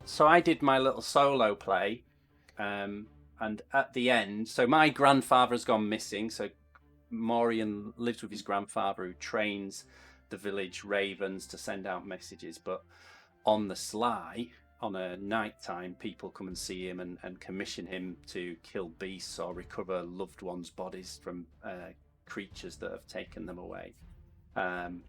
so I did my little solo play, and at the end, so my grandfather has gone missing. So Morien lives with his grandfather, who trains the village ravens to send out messages. But on the sly, on a night time, people come and see him and commission him to kill beasts or recover loved ones' bodies from creatures that have taken them away. And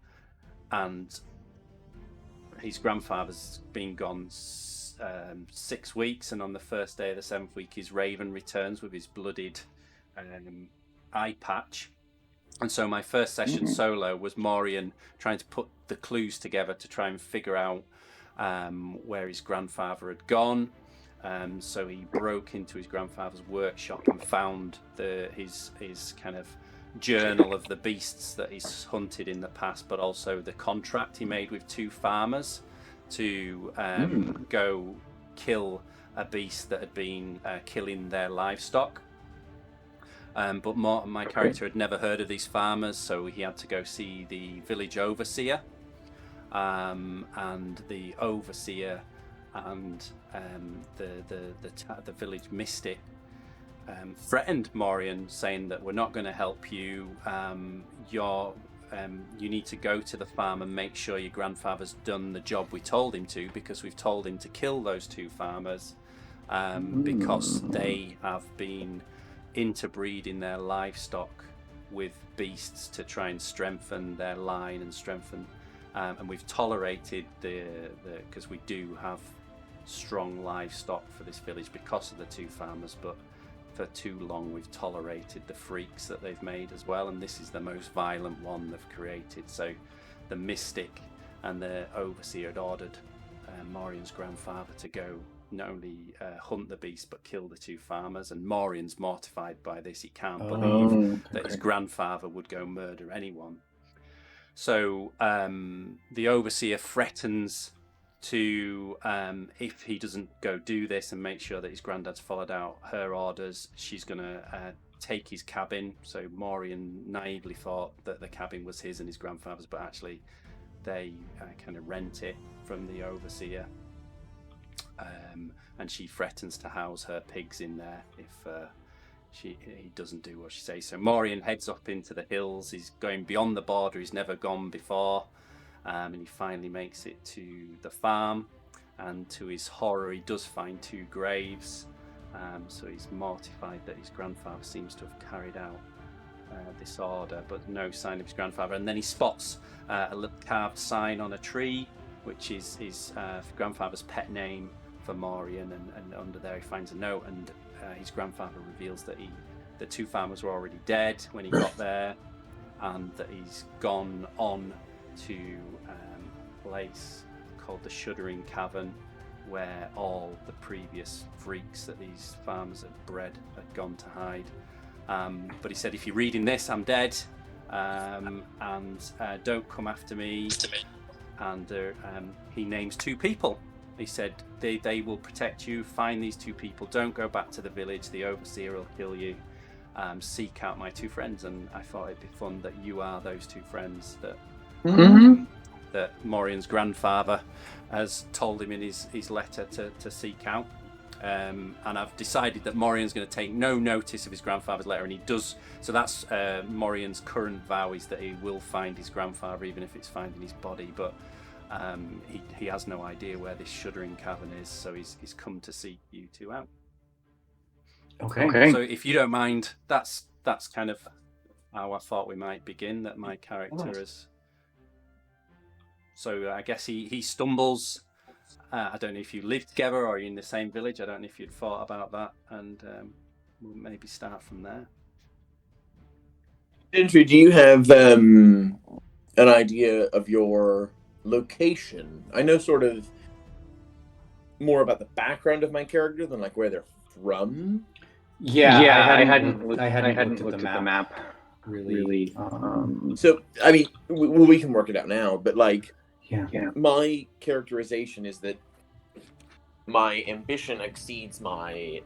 his grandfather's been gone 6 weeks, and on the first day of the 7th week, his raven returns with his bloodied eye patch. And so my first session solo was Morien trying to put the clues together to try and figure out where his grandfather had gone. So he broke into his grandfather's workshop and found his kind of journal of the beasts that he's hunted in the past, but also the contract he made with 2 farmers to go kill a beast that had been killing their livestock. But my character had never heard of these farmers, so he had to go see the village overseer. And the overseer and the village mystic threatened Morien, saying that we're not going to help you. You need to go to the farm and make sure your grandfather's done the job we told him to, because we've told him to kill those 2 farmers because they have been interbreeding their livestock with beasts to try and strengthen their line and strengthen. And we've tolerated because we do have strong livestock for this village because of the 2 farmers, but for too long we've tolerated the freaks that they've made as well, and this is the most violent one they've created. So the mystic and the overseer had ordered Morien's grandfather to go not only hunt the beast but kill the 2 farmers, and Morien's mortified by this. He can't believe that his grandfather would go murder anyone. So the overseer threatens to, if he doesn't go do this and make sure that his granddad's followed out her orders, she's going to take his cabin. So Morien naively thought that the cabin was his and his grandfather's, but actually they kind of rent it from the overseer. And she threatens to house her pigs in there if he doesn't do what she says. So Morien heads up into the hills. He's going beyond the border he's never gone before, and he finally makes it to the farm. And to his horror, he does find 2 graves. So he's mortified that his grandfather seems to have carried out this order, but no sign of his grandfather. And then he spots a little carved sign on a tree, which is his grandfather's pet name for Morien, and under there he finds a note, and his grandfather reveals that the 2 farmers were already dead when he got there, and that he's gone on to a place called the Shuddering Cavern, where all the previous freaks that these farmers had bred had gone to hide. But he said, if you're reading this, I'm dead, and don't come after me. And he names 2 people. He said, they will protect you. Find these 2 people. Don't go back to the village. The overseer will kill you. Seek out my 2 friends. And I thought it'd be fun that you are those 2 friends that that Morien's grandfather has told him in his letter to seek out. And I've decided that Morien's going to take no notice of his grandfather's letter, and he does. So that's Morien's current vow, is that he will find his grandfather, even if it's finding his body. But he has no idea where this Shuddering Cavern is, so he's come to seek you 2 out. Okay. So if you don't mind, that's kind of how I thought we might begin. That my character is. So I guess he stumbles. I don't know if you live together or you're in the same village. I don't know if you'd thought about that, and we'll maybe start from there. Gentry, do you have an idea of your location? I know sort of more about the background of my character than like where they're from. Yeah, I hadn't looked at the map. Really. So I mean, we can work it out now, but like. Yeah. My characterization is that my ambition exceeds my.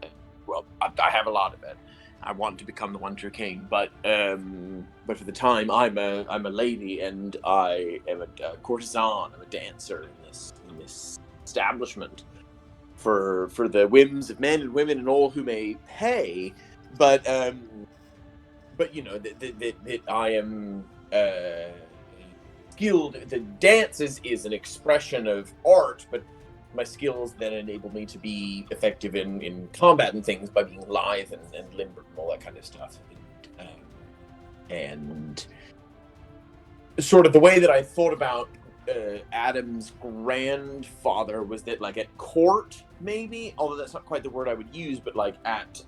Well, I have a lot of it. I want to become the one true king, but for the time, I'm a lady, and I am a courtesan. I'm a dancer in this establishment. for the whims of men and women and all who may pay, but you know that I am skilled. The dance is an expression of art, but my skills then enable me to be effective in combat and things by being lithe and limber and all that kind of stuff. And sort of the way that I thought about Adam's grandfather was that, like, at court, maybe, although that's not quite the word I would use, but like at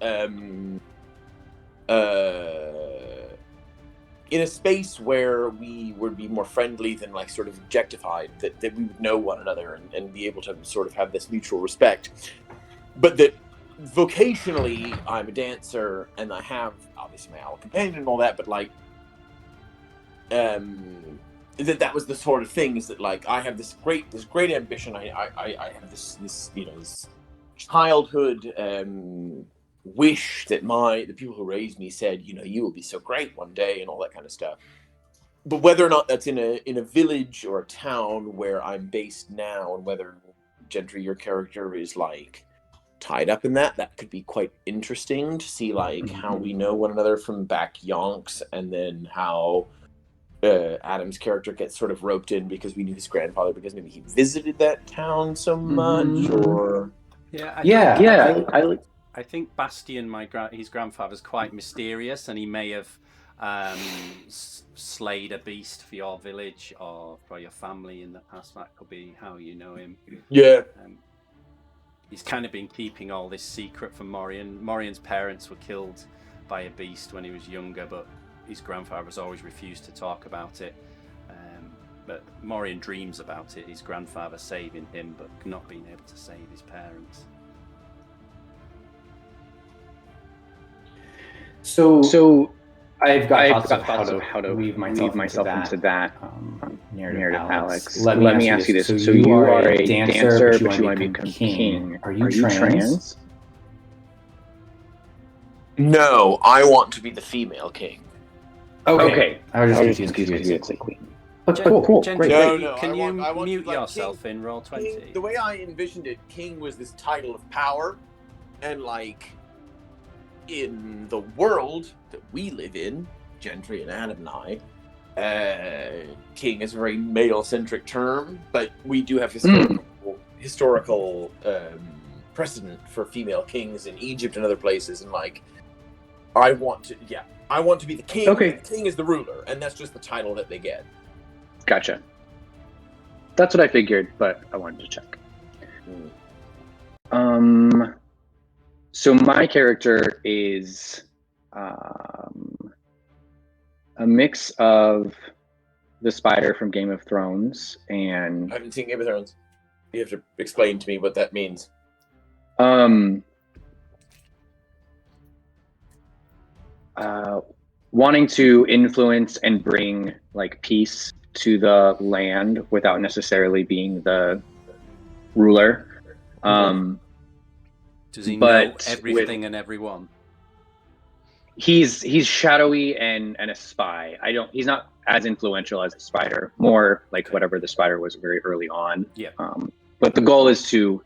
in a space where we would be more friendly than like sort of objectified, that we would know one another and be able to sort of have this mutual respect. But that vocationally I'm a dancer and I have obviously my owl companion and all that, but like that was the sort of thing, is that like I have this great ambition. I have this you know, this childhood wish that the people who raised me said, you know, you will be so great one day and all that kind of stuff. But whether or not that's in a village or a town where I'm based now, and whether Gentry, your character, is like tied up in that could be quite interesting to see, like how we know one another from back yonks, and then how Adam's character gets sort of roped in because we knew his grandfather, because maybe he visited that town so much, or I think Bastian, his grandfather's quite mysterious, and he may have slayed a beast for your village or for your family in the past. That could be how you know him. Yeah. He's kind of been keeping all this secret from Morien. Morien's parents were killed by a beast when he was younger, but his grandfather has always refused to talk about it. But Morien dreams about it, his grandfather saving him, but not being able to save his parents. So I've got thoughts of how to weave myself into that narrative, Alex. Let me ask you this. So you are a dancer, but you want to become king. Are you trans? No, I want to be the female king. Okay. I was just confused. It's like queen. Cool. Great. No. Can you want mute like, yourself king, in Roll20? King, the way I envisioned it, king was this title of power, and like in the world that we live in, Gentry and Adam and I, king is a very male-centric term, but we do have historical precedent for female kings in Egypt and other places, and like I want to be the king. Okay. The king is the ruler, and that's just the title that they get. Gotcha. That's what I figured, but I wanted to check. So my character is a mix of the spider from Game of Thrones and... I haven't seen Game of Thrones. You have to explain to me what that means. Wanting to influence and bring like peace to the land without necessarily being the ruler. Does he know everything and everyone? He's shadowy and a spy. He's not as influential as a spider. More like whatever the spider was very early on. Yeah. But the goal is to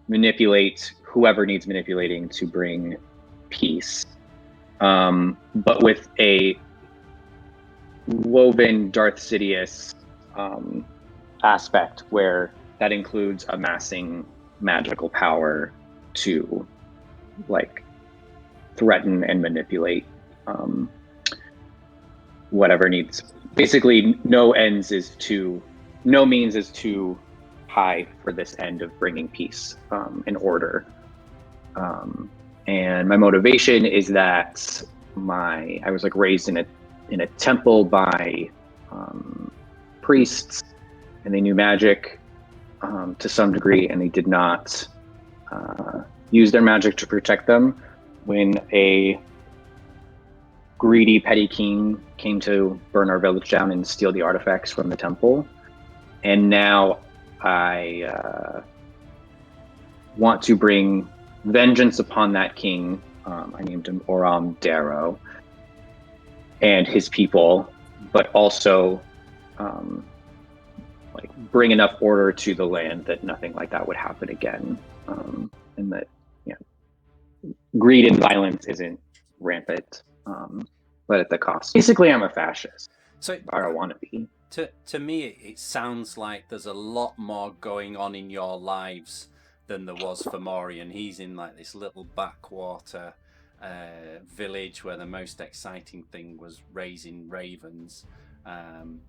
manipulate whoever needs manipulating to bring peace. But with a woven Darth Sidious aspect where that includes amassing magical power to like threaten and manipulate whatever needs. Basically, no means is too high for this end of bringing peace and order. And my motivation is that I was like raised in a temple by priests, and they knew magic to some degree, and they did not use their magic to protect them when a greedy petty king came to burn our village down and steal the artifacts from the temple. And now I want to bring vengeance upon that king. I named him Oram Darrow and his people, but also like bring enough order to the land that nothing like that would happen again, and that greed and violence isn't rampant, but at the cost. Basically, I'm a fascist. So I don't want to be. To me, it sounds like there's a lot more going on in your lives than there was for Morien. He's in like this little backwater village where the most exciting thing was raising ravens, and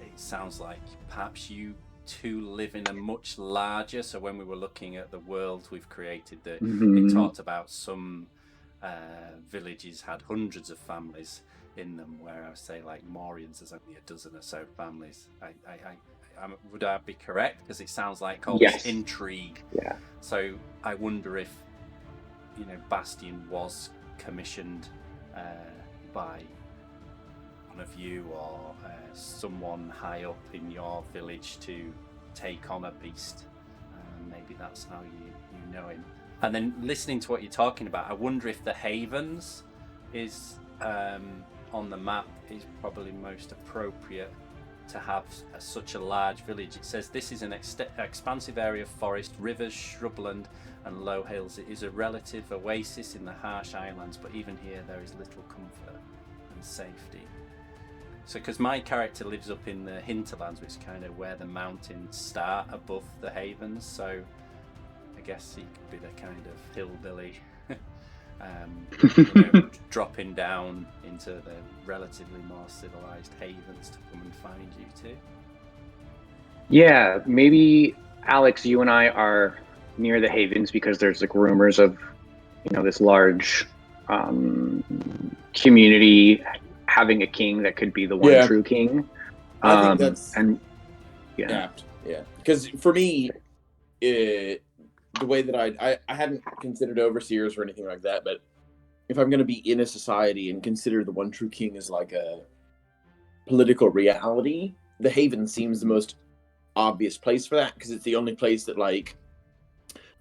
it sounds like perhaps you two live in a much larger. So when we were looking at the world we've created, it talked about some villages had hundreds of families in them, where I would say like Morien's there's only a dozen or so families. Would I be correct? Because it sounds like all this intrigue. Yeah. So I wonder if Bastion was commissioned by one of you or someone high up in your village to take on a beast. Maybe that's how you know him. And then listening to what you're talking about, I wonder if the Havens is on the map is probably most appropriate to have such a large village. It says this is an expansive area of forest, rivers, shrubland and low hills. It is a relative oasis in the harsh islands, but even here there is little comfort and safety. So because my character lives up in the hinterlands, which is kind of where the mountains start above the Havens, so I guess he could be the kind of hillbilly dropping down into the relatively more civilized Havens to come and find you too. Yeah, maybe Alex, you and I are near the Havens because there's like rumors of this large community having a king that could be the one true king. I think that's apt. Yeah, because for me, the way that I hadn't considered overseers or anything like that, but if I'm going to be in a society and consider the one true king as like a political reality, the Haven seems the most obvious place for that, because it's the only place that like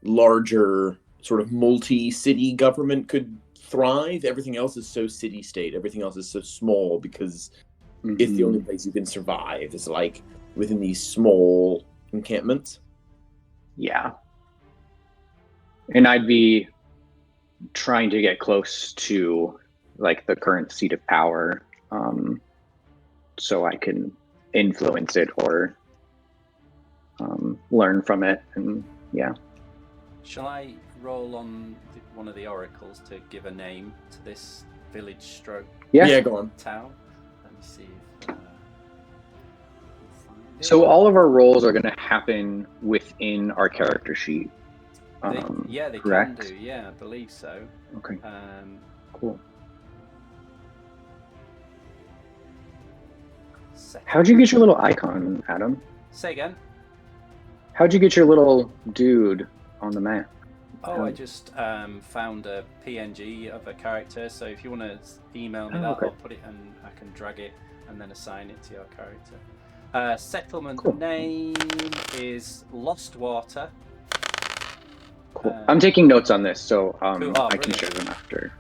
larger sort of multi-city government could thrive. Everything else is so city-state. Everything else is so small because it's the only place you can survive. It's like within these small encampments. Yeah. And I'd be trying to get close to like the current seat of power, so I can influence it or learn from it. And Shall I roll on one of the oracles to give a name to this village stroke? Yeah, go on. Town. Let me see if we'll find it. So all of our roles are going to happen within our character sheet. They correct? can do. Yeah, I believe so. Okay. Cool. How'd you get your little icon, Adam? Say again. How'd you get your little dude on the map? Oh, I just found a PNG of a character. So if you want to email me that, okay. I'll put it and I can drag it and then assign it to your character. Settlement name is Lost Water. Cool. I'm taking notes on this, so cool. I can share them after.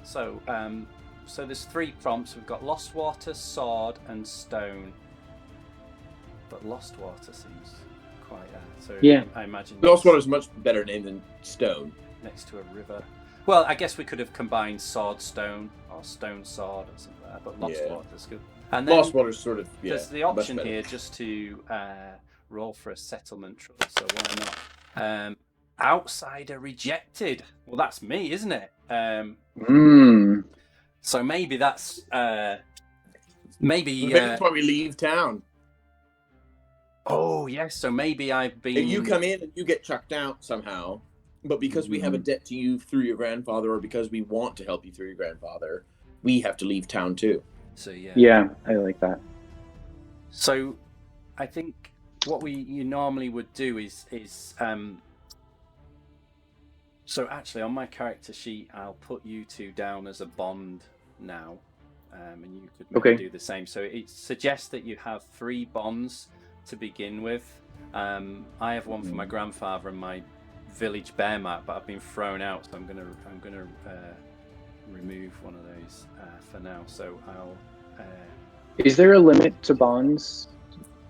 So, so there's 3 prompts. We've got Lost Water, Sword, and Stone. But Lost Water seems quite. I imagine Lost Water is a much better name than Stone. Next to a river. Well, I guess we could have combined Sword Stone or Stone Sword or something like that. But Lost Water's good. And then Lost Water's sort of there's the option here just to roll for a settlement troll. So why not? Outsider rejected. Well, that's me, isn't it? So maybe that's maybe that's why we leave town. Oh yes, so maybe I've been. If you come in and you get chucked out somehow, but because we have a debt to you through your grandfather, or because we want to help you through your grandfather, we have to leave town too. So yeah, I like that. So I think what you normally would do is so actually on my character sheet I'll put you 2 down as a bond now, and you could maybe do the same. So it suggests that you have 3 bonds to begin with. I have one for my grandfather and my village bear map, but I've been thrown out, so I'm gonna remove one of those for now. So I'll. Is there a limit to bonds?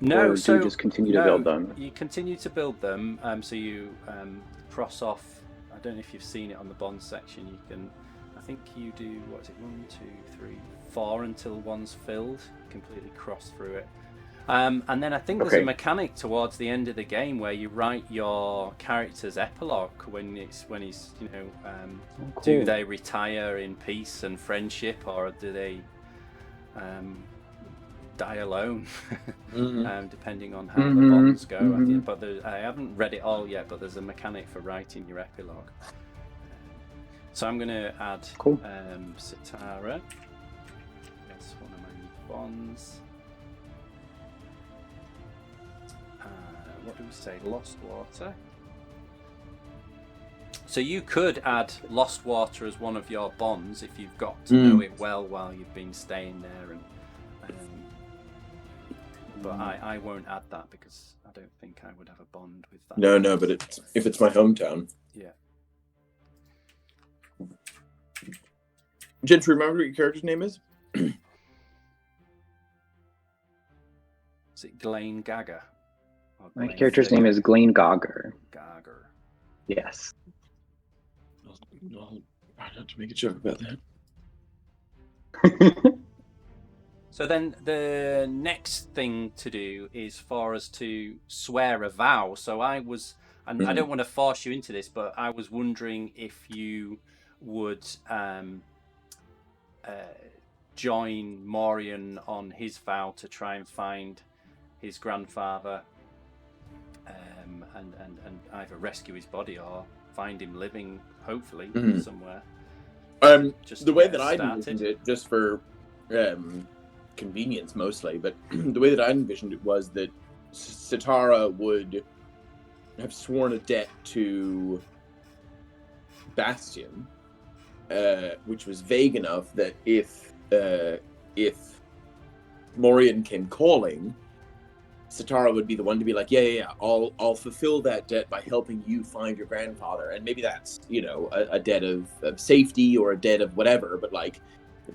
No, or so do you just continue to build them? You continue to build them. So you cross off. I don't know if you've seen it on the bond section. You can. I think you do. What is it? 1, 2, 3, 4 until one's filled. Completely cross through it. And then I think there's a mechanic towards the end of the game where you write your character's epilogue when he's Cool. do they retire in peace and friendship, or do they die alone? Depending on how the bonds go. I haven't read it all yet, but there's a mechanic for writing your epilogue. So I'm going to add Setara. That's one of my bonds. What do we say? Lost Water. So you could add Lost Water as one of your bonds if you've got to know it well while you've been staying there. But I won't add that because I don't think I would have a bond with that. No, but if it's my hometown. Yeah. Gentry, remember what your character's name is? Is it Glain Gaga? My character's name is Glain Augur. Augur. Yes. I'll have to make a joke about that. So then the next thing to do is for us to swear a vow. So I don't want to force you into this, but I was wondering if you would join Morien on his vow to try and find his grandfather, and either rescue his body or find him living, hopefully, somewhere. Just the way that I envisioned it, just for convenience mostly, but the way that I envisioned it was that Setara would have sworn a debt to Bastion, which was vague enough that if Morien came calling, Setara would be the one to be like, yeah, I'll fulfill that debt by helping you find your grandfather. And maybe that's, a debt of safety or a debt of whatever, but like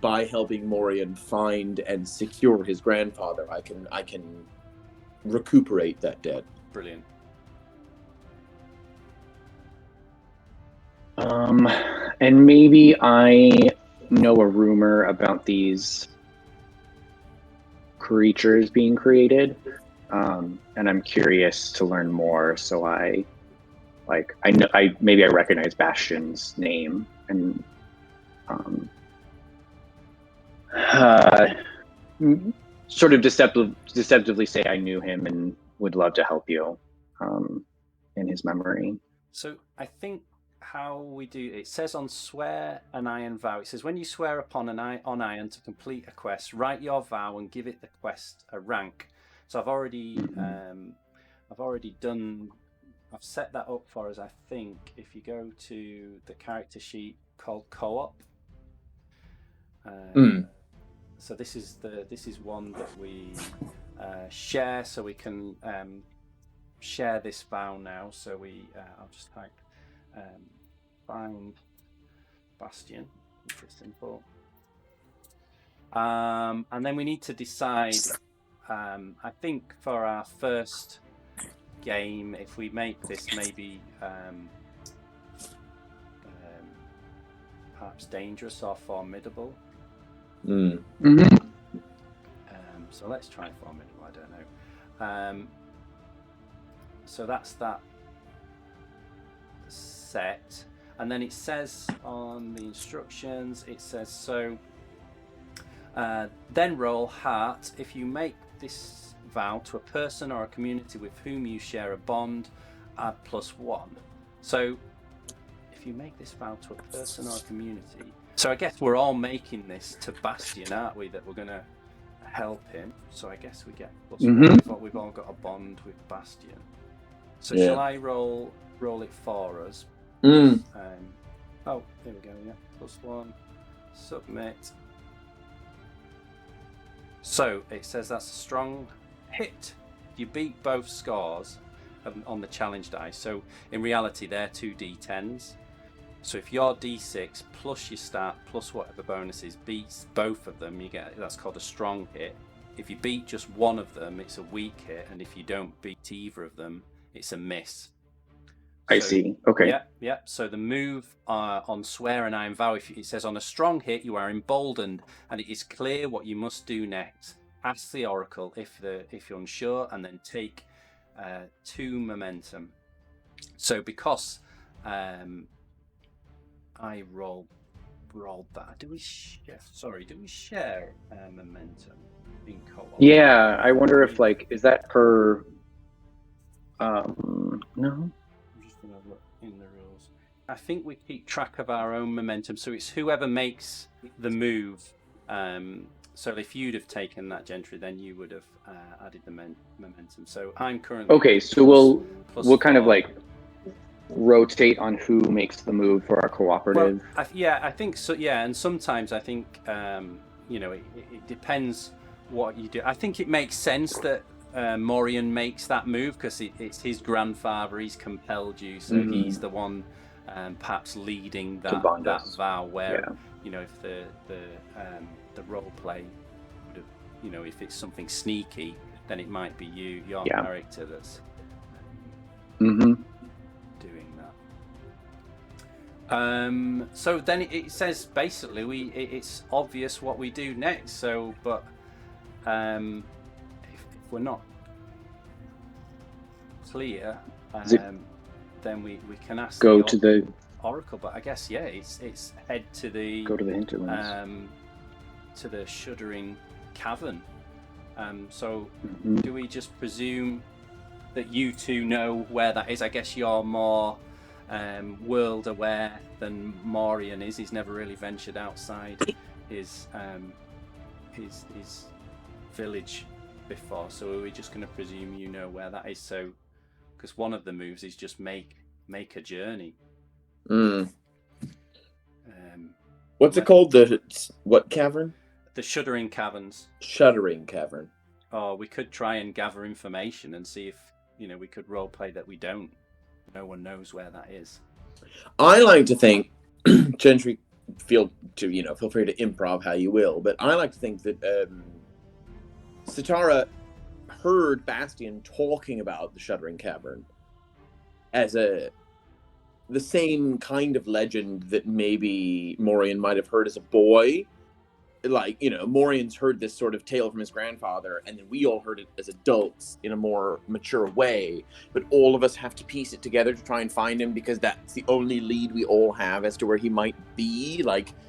by helping Morien find and secure his grandfather, I can recuperate that debt. Brilliant. And maybe I know a rumor about these creatures being created. And I'm curious to learn more, so I recognize Bastion's name and sort of deceptively say I knew him and would love to help you in his memory. So I think how we do it says on swear an iron vow. It says when you swear upon on iron to complete a quest, write your vow and give it the quest a rank. So I've already set that up for us. I think if you go to the character sheet called co-op, so this is one that we share, so we can share this vow now. So I'll just type find Bastion. It's simple, and then we need to decide. I think for our first game, if we make this maybe perhaps dangerous or formidable. So let's try formidable. I don't know. So that's that set, and then it says on the instructions, it says so. Then roll heart if you make this vow to a person or a community with whom you share a bond, add +1. So if you make this vow to a person or a community, so I guess we're all making this to Bastion, aren't we, that we're going to help him. So I guess we get +1, but we've all got a bond with Bastion. So shall I roll it for us? Oh, there we go, yeah, +1, submit. So it says that's a strong hit. You beat both scores on the challenge dice. So in reality, they're 2d10s. So if your D6 plus your stat plus whatever bonuses beats both of them, you get, that's called a strong hit. If you beat just one of them, it's a weak hit, and if you don't beat either of them, it's a miss. I see. Okay. Yeah. So the move on Swear and Iron Vow, it says on a strong hit, you are emboldened, and it is clear what you must do next. Ask the Oracle if you're unsure, and then take 2 momentum. So because I rolled that, do we share momentum in co-op? Yeah, I wonder if is that per? No. I'm just gonna look in the rules. I think we keep track of our own momentum, so it's whoever makes the move. So if you'd have taken that, Gentry, then you would have added the momentum. So I'm currently okay. So we'll kind of rotate on who makes the move for our cooperative. Well, I think so. Yeah, and sometimes I think it depends what you do. I think it makes sense that Morien makes that move because it's his grandfather. He's compelled you, so he's the one perhaps leading that vow. Where if the role play would have, if it's something sneaky, then it might be your character that's doing that. So then it says basically it's obvious what we do next. So, but if we're not clear, then we can ask to the Oracle. But I guess it's head to the hinterlands. To the Shuddering Cavern. So do we just presume that you two know where that is? I guess you're more world aware than Morien is. He's never really ventured outside his village before. So are we just going to presume you know where that is? So because one of the moves is just make a journey. What's it called? What cavern? The Shuddering Caverns. Shuddering Cavern. Oh, we could try and gather information and see if we could roleplay that we don't. No one knows where that is. I like to think, Gentry, feel free to improv how you will, but I like to think that Setara heard Bastian talking about the Shuddering Cavern as the same kind of legend that maybe Morien might have heard as a boy. Morien's heard this sort of tale from his grandfather, and then we all heard it as adults in a more mature way. But all of us have to piece it together to try and find him because that's the only lead we all have as to where he might be.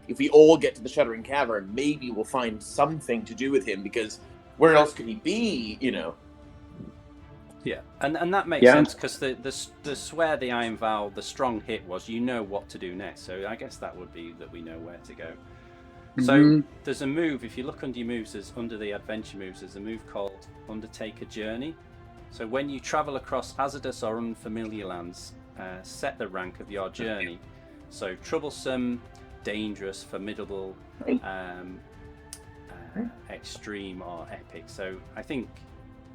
If we all get to the Shuddering Cavern, maybe we'll find something to do with him because where else could he be? Yeah, and that makes sense because the Swear the Iron Vow, the strong hit was what to do next. So I guess that would be that we know where to go. So there's a move, if you look under your moves, under the adventure moves, there's a move called Undertaker Journey. So when you travel across hazardous or unfamiliar lands, set the rank of your journey. So troublesome, dangerous, formidable, extreme or epic. So I think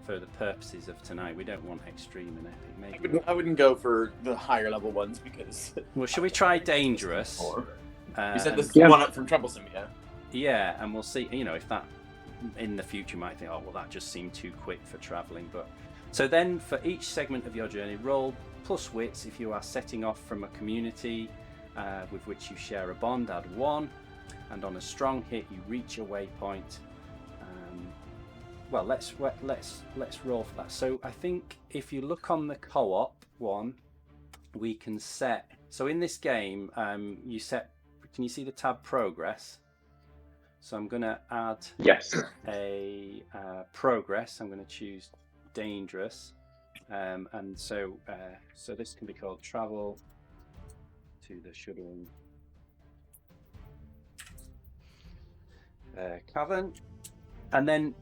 for the purposes of tonight, we don't want extreme and epic. Maybe I wouldn't go for the higher level ones because... Well, should we try dangerous? You said this one up from troublesome, yeah? Yeah, and we'll see, if that in the future might think, oh, well, that just seemed too quick for travelling. But so then for each segment of your journey, roll plus wits if you are setting off from a community with which you share a bond, add 1. And on a strong hit, you reach a waypoint. Well, let's roll for that. So I think if you look on the co-op one, we can set... So in this game, you set... Can you see the tab progress? So I'm going to add a progress. I'm going to choose dangerous. And so this can be called travel to the Shuddering Cavern. And then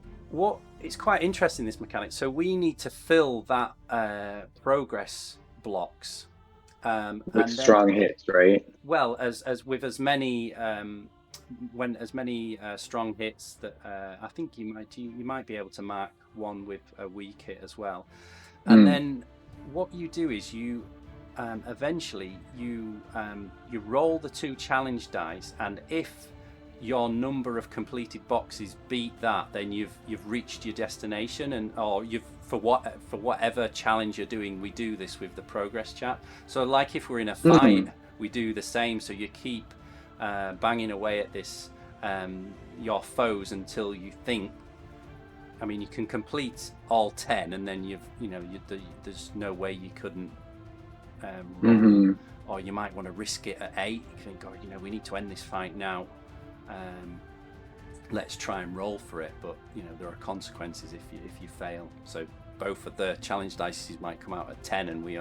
it's quite interesting, this mechanic. So we need to fill that progress blocks. With strong hits, right? Well, as with as many strong hits that I think you might be able to mark one with a weak hit as well. And then what you do is you eventually you roll the 2 challenge dice, and if your number of completed boxes beat that, then you've reached your destination, and or you've for whatever challenge you're doing. We do this with the progress chat. So like if we're in a fight, we do the same. So you keep banging away at this your foes until you think. I mean, you can complete all 10, and then there's no way you couldn't roll. Or you might want to risk it at 8. You think, God, we need to end this fight now. Let's try and roll for it, but there are consequences if you fail. So both of the challenge dice might come out at 10, and we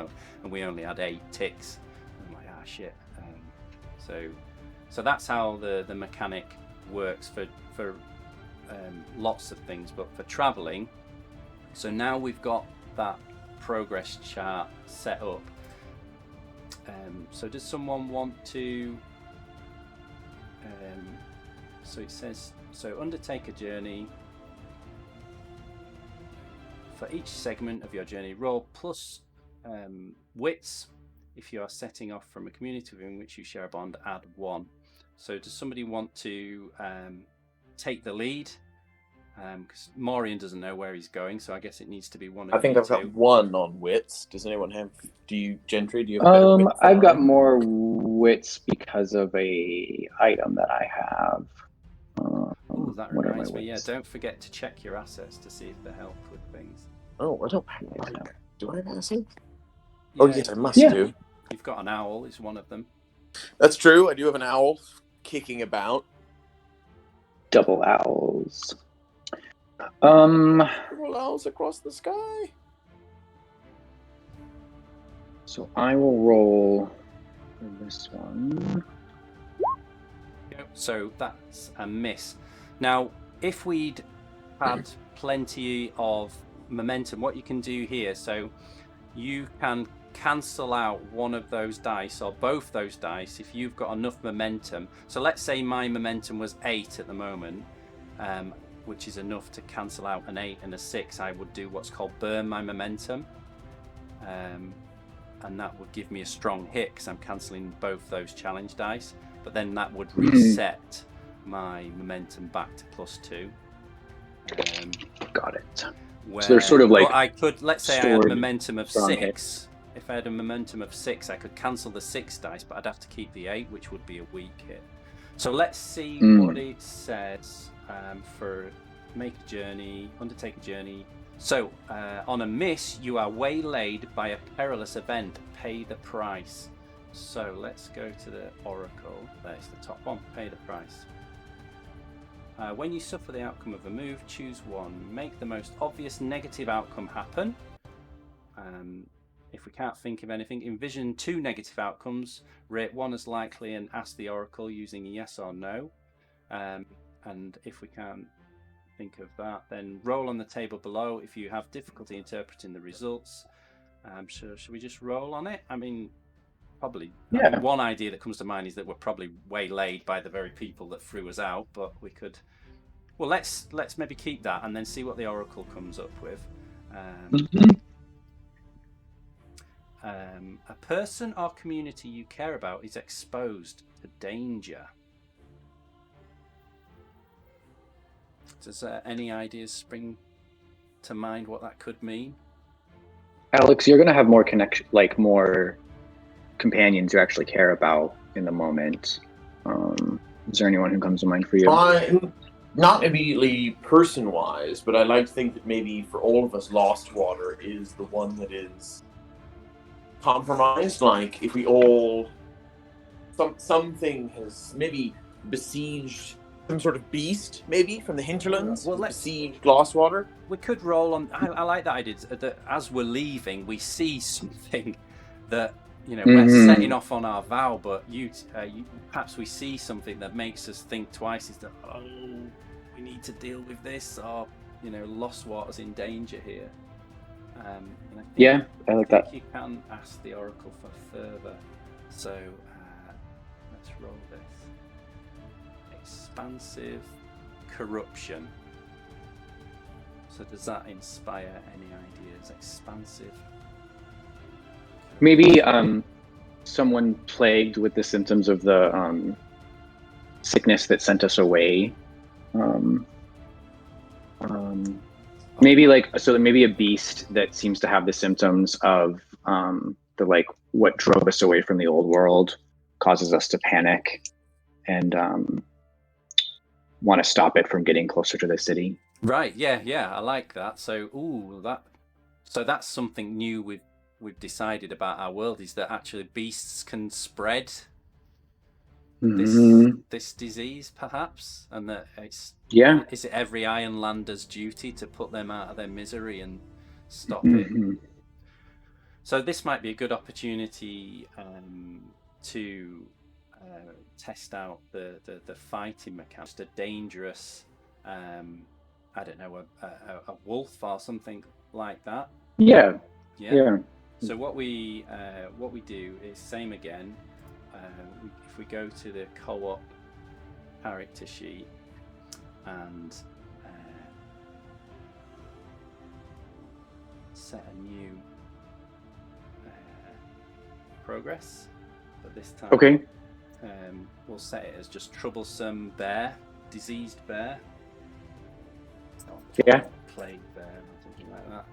only had 8 ticks. I'm like, shit. So that's how the mechanic works for lots of things, but for traveling. So now we've got that progress chart set up. So does someone want to? So it says, Undertaker Journey. For each segment of your journey, roll plus wits. If you are setting off from a community within which you share a bond, add 1. So does somebody want to take the lead? Because Morien doesn't know where he's going, so I guess it needs to be one of you. I think I've two. got 1 on wits. Does anyone have? Gentry? Do you have better wits? I've got more wits because of a item that I have. That reminds me. Yeah, don't forget to check your assets to see if they help with things. Oh, I don't have. Do I have assets? Yeah, Oh yes, I must do. You've got an owl. Is one of them. That's true. I do have an owl kicking about. Double owls. Double owls across the sky. So I will roll for this one. So that's a miss. Now, if we'd had plenty of momentum, what you can do here, so you can cancel out one of those dice or both those dice if you've got enough momentum. So let's say my momentum was 8 at the moment, which is enough to cancel out an 8 and a 6. I would do what's called burn my momentum, and that would give me a strong hit because I'm cancelling both those challenge dice. But then that would reset my momentum back to +2. Got it. So they're sort of like. I could, let's say, I had a momentum of 6. Hits. If I had a momentum of 6, I could cancel the 6 dice, but I'd have to keep the 8, which would be a weak hit. So let's see what it says for Undertaker Journey. So on a miss, you are waylaid by a perilous event. Pay the price. So let's go to the Oracle. There's the top one. Pay the price. When you suffer the outcome of a move, choose one. Make the most obvious negative outcome happen. If we can't think of anything, envision 2 negative outcomes. Rate 1 as likely and ask the Oracle using a yes or no. And if we can't think of that, then roll on the table below if you have difficulty interpreting the results. Should we just roll on it? I mean, probably. Yeah. I mean, one idea that comes to mind is that we're probably waylaid by the very people that threw us out, but we could. Well, let's maybe keep that and then see what the Oracle comes up with. A person or community you care about is exposed to danger. Does any ideas spring to mind what that could mean? Alex, you're going to have more more companions you actually care about in the moment. Is there anyone who comes to mind for you? Not immediately person-wise, but I like to think that maybe for all of us, Lost Water is the one that is compromised. Like, if we all... Something has maybe besieged some sort of beast, maybe, from the hinterlands, besieged Lost Water. We could roll on... I like that idea, that as we're leaving, we see something that... we're setting off on our vow, but perhaps we see something that makes us think twice. Is that, we need to deal with this, or Lost Water's in danger here. I like that. You can ask the Oracle for further. So let's roll this. Expansive corruption. So does that inspire any ideas? Expansive Maybe someone plagued with the symptoms of the sickness that sent us away. Maybe maybe a beast that seems to have the symptoms of what drove us away from the old world, causes us to panic and want to stop it from getting closer to the city. Right, yeah, I like that. So that's something new we've decided about our world, is that actually beasts can spread this disease, perhaps, and that is it every Ironlander's duty to put them out of their misery and stop it? So this might be a good opportunity to test out the fighting mechanics. Just a dangerous, I don't know, a wolf or something like that. Yeah. So what we do is same again. If we go to the co-op character sheet and set a new progress, but this time we'll set it as just troublesome bear, diseased bear, plague bear or something like that.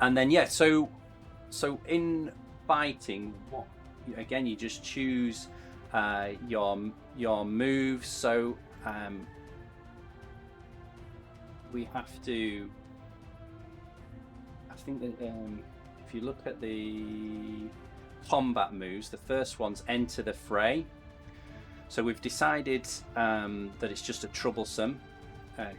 And then so in fighting, what again, you just choose your moves. So we have to, I think that if you look at the combat moves, the first one's enter the fray. So we've decided that it's just a troublesome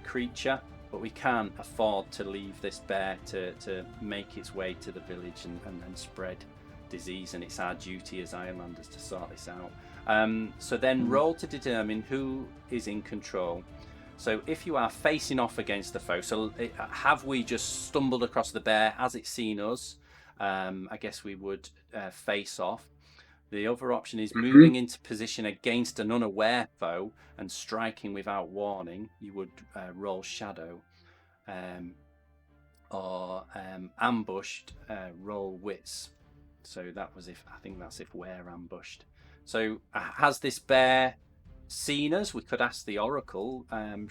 creature, but we can't afford to leave this bear to make its way to the village and spread disease, and it's our duty as Ironlanders to sort this out. So then roll to determine who is in control. So if you are facing off against the foe, so have we just stumbled across the bear as it's seen us? I guess we would face off. The other option is moving into position against an unaware foe and striking without warning. You would roll shadow, or ambushed, roll wits. So that was if we're ambushed. So has this bear seen us? We could ask the oracle. We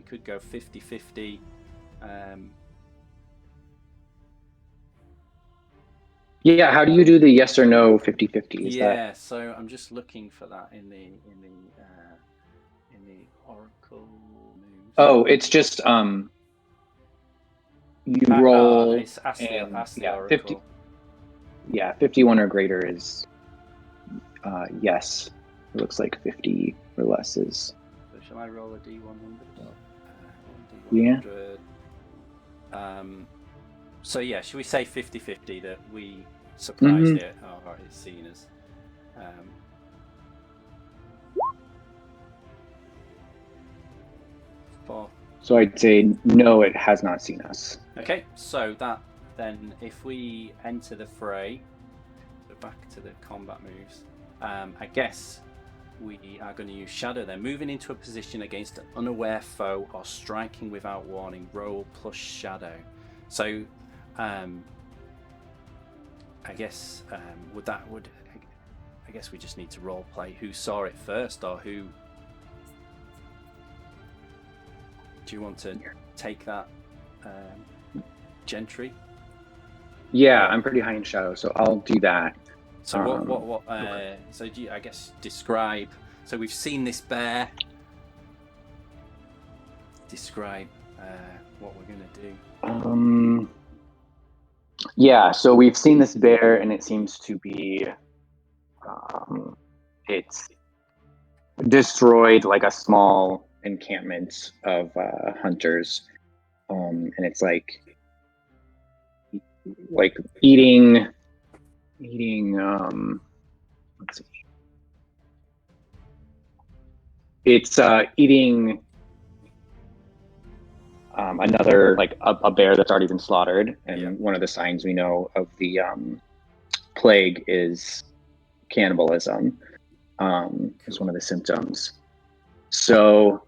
could go 50-50. Yeah, how do you do the yes or no 50-50? So I'm just looking for that in the oracle moves. Oh, it's just you roll. It's ask the oracle. 51 or greater is yes. It looks like 50 or less is. So shall I roll a D100? So yeah, should we say 50-50 that we surprised it or it's seen as? So I'd say no, it has not seen us. Okay, so that then if we enter the fray, so back to the combat moves, I guess we are going to use shadow then. Moving into a position against an unaware foe or striking without warning, roll plus shadow. So I guess I guess we just need to role play who saw it first, or who. Do you want to take that, Gentry? Yeah, I'm pretty high in shadow, so I'll do that. So what? So do you, I guess, describe. So we've seen this bear. Describe what we're gonna do. Yeah, so we've seen this bear, and it seems to be, it's destroyed like a small encampment of hunters, and it's like eating. Let's see. It's eating another, like a bear that's already been slaughtered, and one of the signs we know of the plague is cannibalism. Is one of the symptoms. So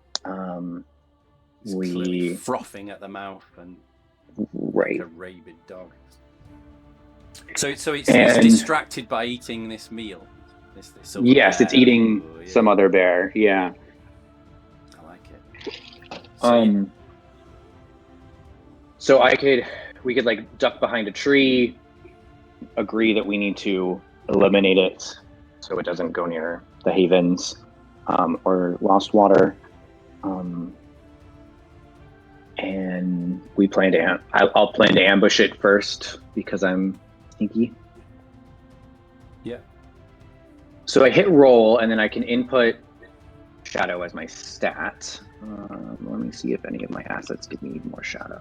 clearly frothing at the mouth and like a rabid dog. So it's distracted by eating this meal. This yes, it's eating some other bear. Yeah. I like it. So we could like duck behind a tree, agree that we need to eliminate it so it doesn't go near the havens or Lost Water. And we plan to I'll plan to ambush it first because I'm sneaky. Yeah. So I hit roll, and then I can input shadow as my stat. Let me see if any of my assets give me more shadow.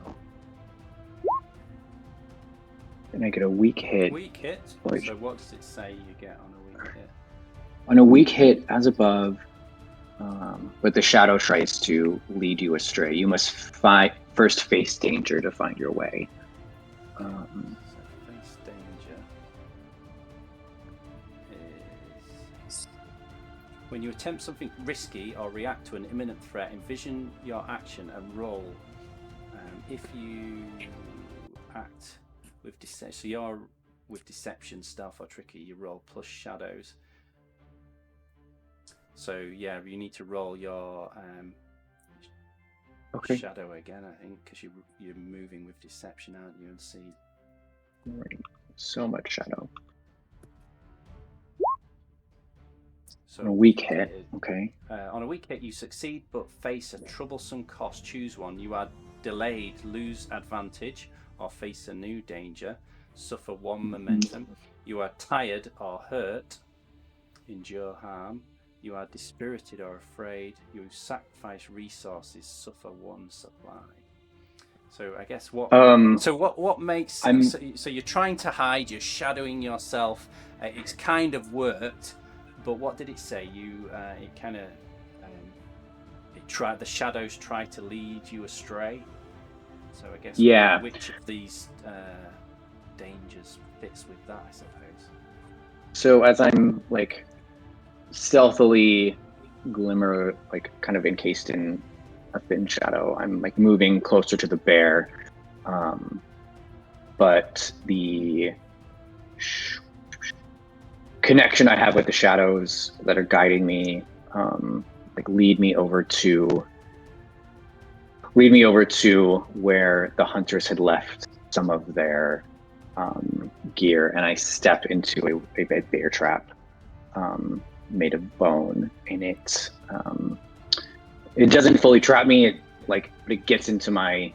And I get a weak hit. Weak hit? So what does it say you get on a weak hit? On a weak hit, as above, but the shadow tries to lead you astray. You must first face danger to find your way. So face danger is when you attempt something risky or react to an imminent threat, envision your action and roll. If you act with deception, so you're with deception, stealth, or tricky, you roll plus shadows. So yeah, you need to roll your shadow again, I think, because you're moving with deception, aren't you? And see. So much shadow. So on a weak hit, okay. On a weak hit, you succeed but face a troublesome cost. Choose one. You are delayed, lose advantage, or face a new danger. Suffer one momentum. You are tired or hurt. Endure harm. You are dispirited or afraid. You sacrifice resources. Suffer one supply. So I guess what makes so you're trying to hide. You're shadowing yourself. It's kind of worked, but what did it say? It kind of the shadows try to lead you astray. So I guess which of these dangers fits with that, I suppose. So as I'm like stealthily glimmer, like kind of encased in a thin shadow, I'm like moving closer to the bear, but the connection I have with the shadows that are guiding me like lead me over to where the hunters had left some of their gear, and I step into a bear trap made of bone, and it doesn't fully trap me. But it gets into my.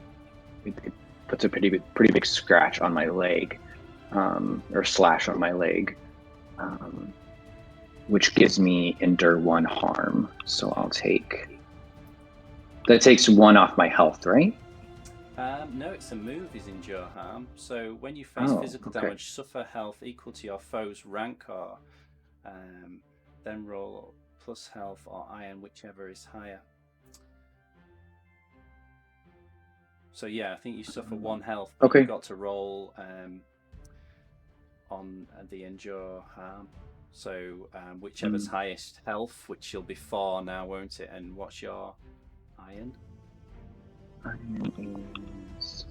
It puts a pretty big scratch on my leg, or slash on my leg, which gives me endure 1 harm. So that takes 1 off my health, right? No, it's a move is endure harm. So when you face physical damage, suffer health equal to your foe's rank, or then roll plus health or iron, whichever is higher. So yeah, I think you suffer 1 health, but you've got to roll on the endure harm. So whichever's highest health, which will be 4 now, won't it? And what's your iron? Iron is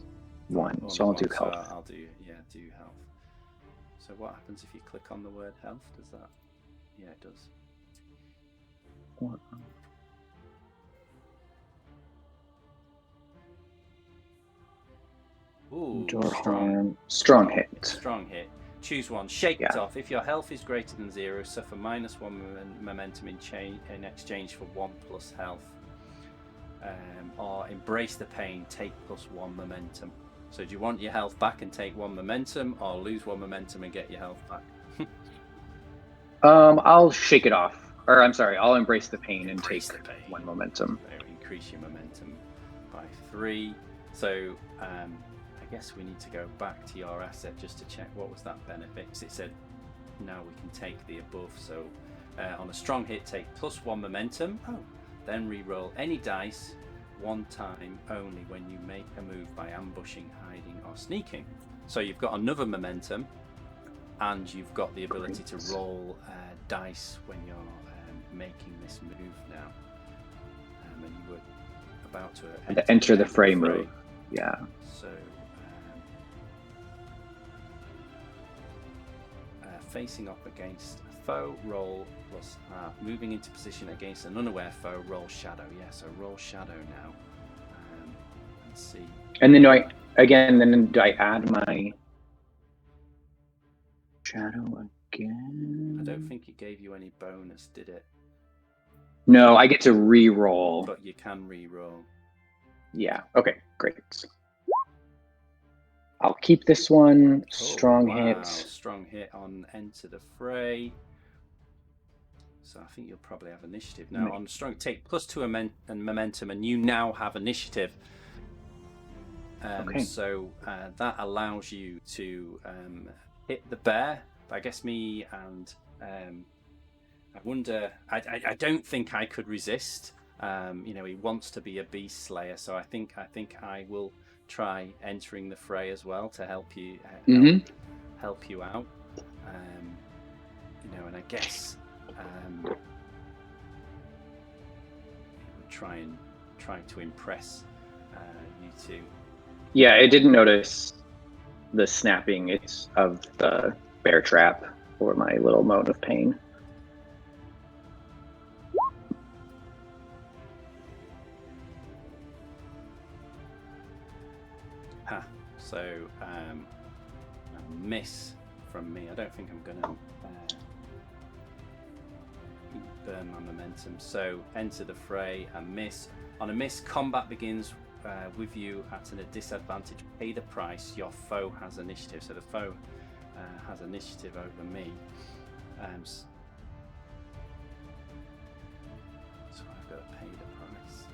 1, so I'll do health. So I'll do health. So what happens if you click on the word health? Does that? Yeah, it does. What? Ooh, strong hit. Strong hit. Choose one. Shake it off. If your health is greater than 0, suffer -1 momentum in exchange for 1 plus health. Or embrace the pain, take +1 momentum. So do you want your health back and take 1 momentum, or lose 1 momentum and get your health back? I'll shake it off. Or I'm sorry, I'll embrace the pain and take 1 momentum. So increase your momentum by 3. So I guess we need to go back to your asset just to check what was that benefit. Because it said now we can take the above. So on a strong hit, take +1 momentum. Then re-roll any dice 1 time only when you make a move by ambushing, hiding, or sneaking. So you've got another momentum, and you've got the ability to roll dice when you're making this move now. And you were about to enter the fray move. Yeah. So facing off against a foe, roll plus half. Moving into position against an unaware foe, roll shadow. Yeah, so roll shadow now. Let's see. And then do I add my shadow again? I don't think it gave you any bonus, did it? No, I get to re-roll. But you can re-roll. Yeah, okay, great. I'll keep this one. Strong hit. Strong hit on Enter the Fray. So I think you'll probably have initiative. Now on strong, take +2 and momentum, and you now have initiative. Okay. So that allows you to hit the bear. I guess me and I wonder. I don't think I could resist. He wants to be a beast slayer, so I think I will try entering the fray as well to help you help you out. And I guess try to impress you two. Yeah, I didn't notice the snapping of the bear trap or my little moan of pain. So a miss from me. I don't think I'm gonna burn my momentum. So enter the fray, a miss. On a miss, combat begins with you at a disadvantage. Pay the price. Your foe has initiative. So the foe has initiative over me. So I've got to pay the price.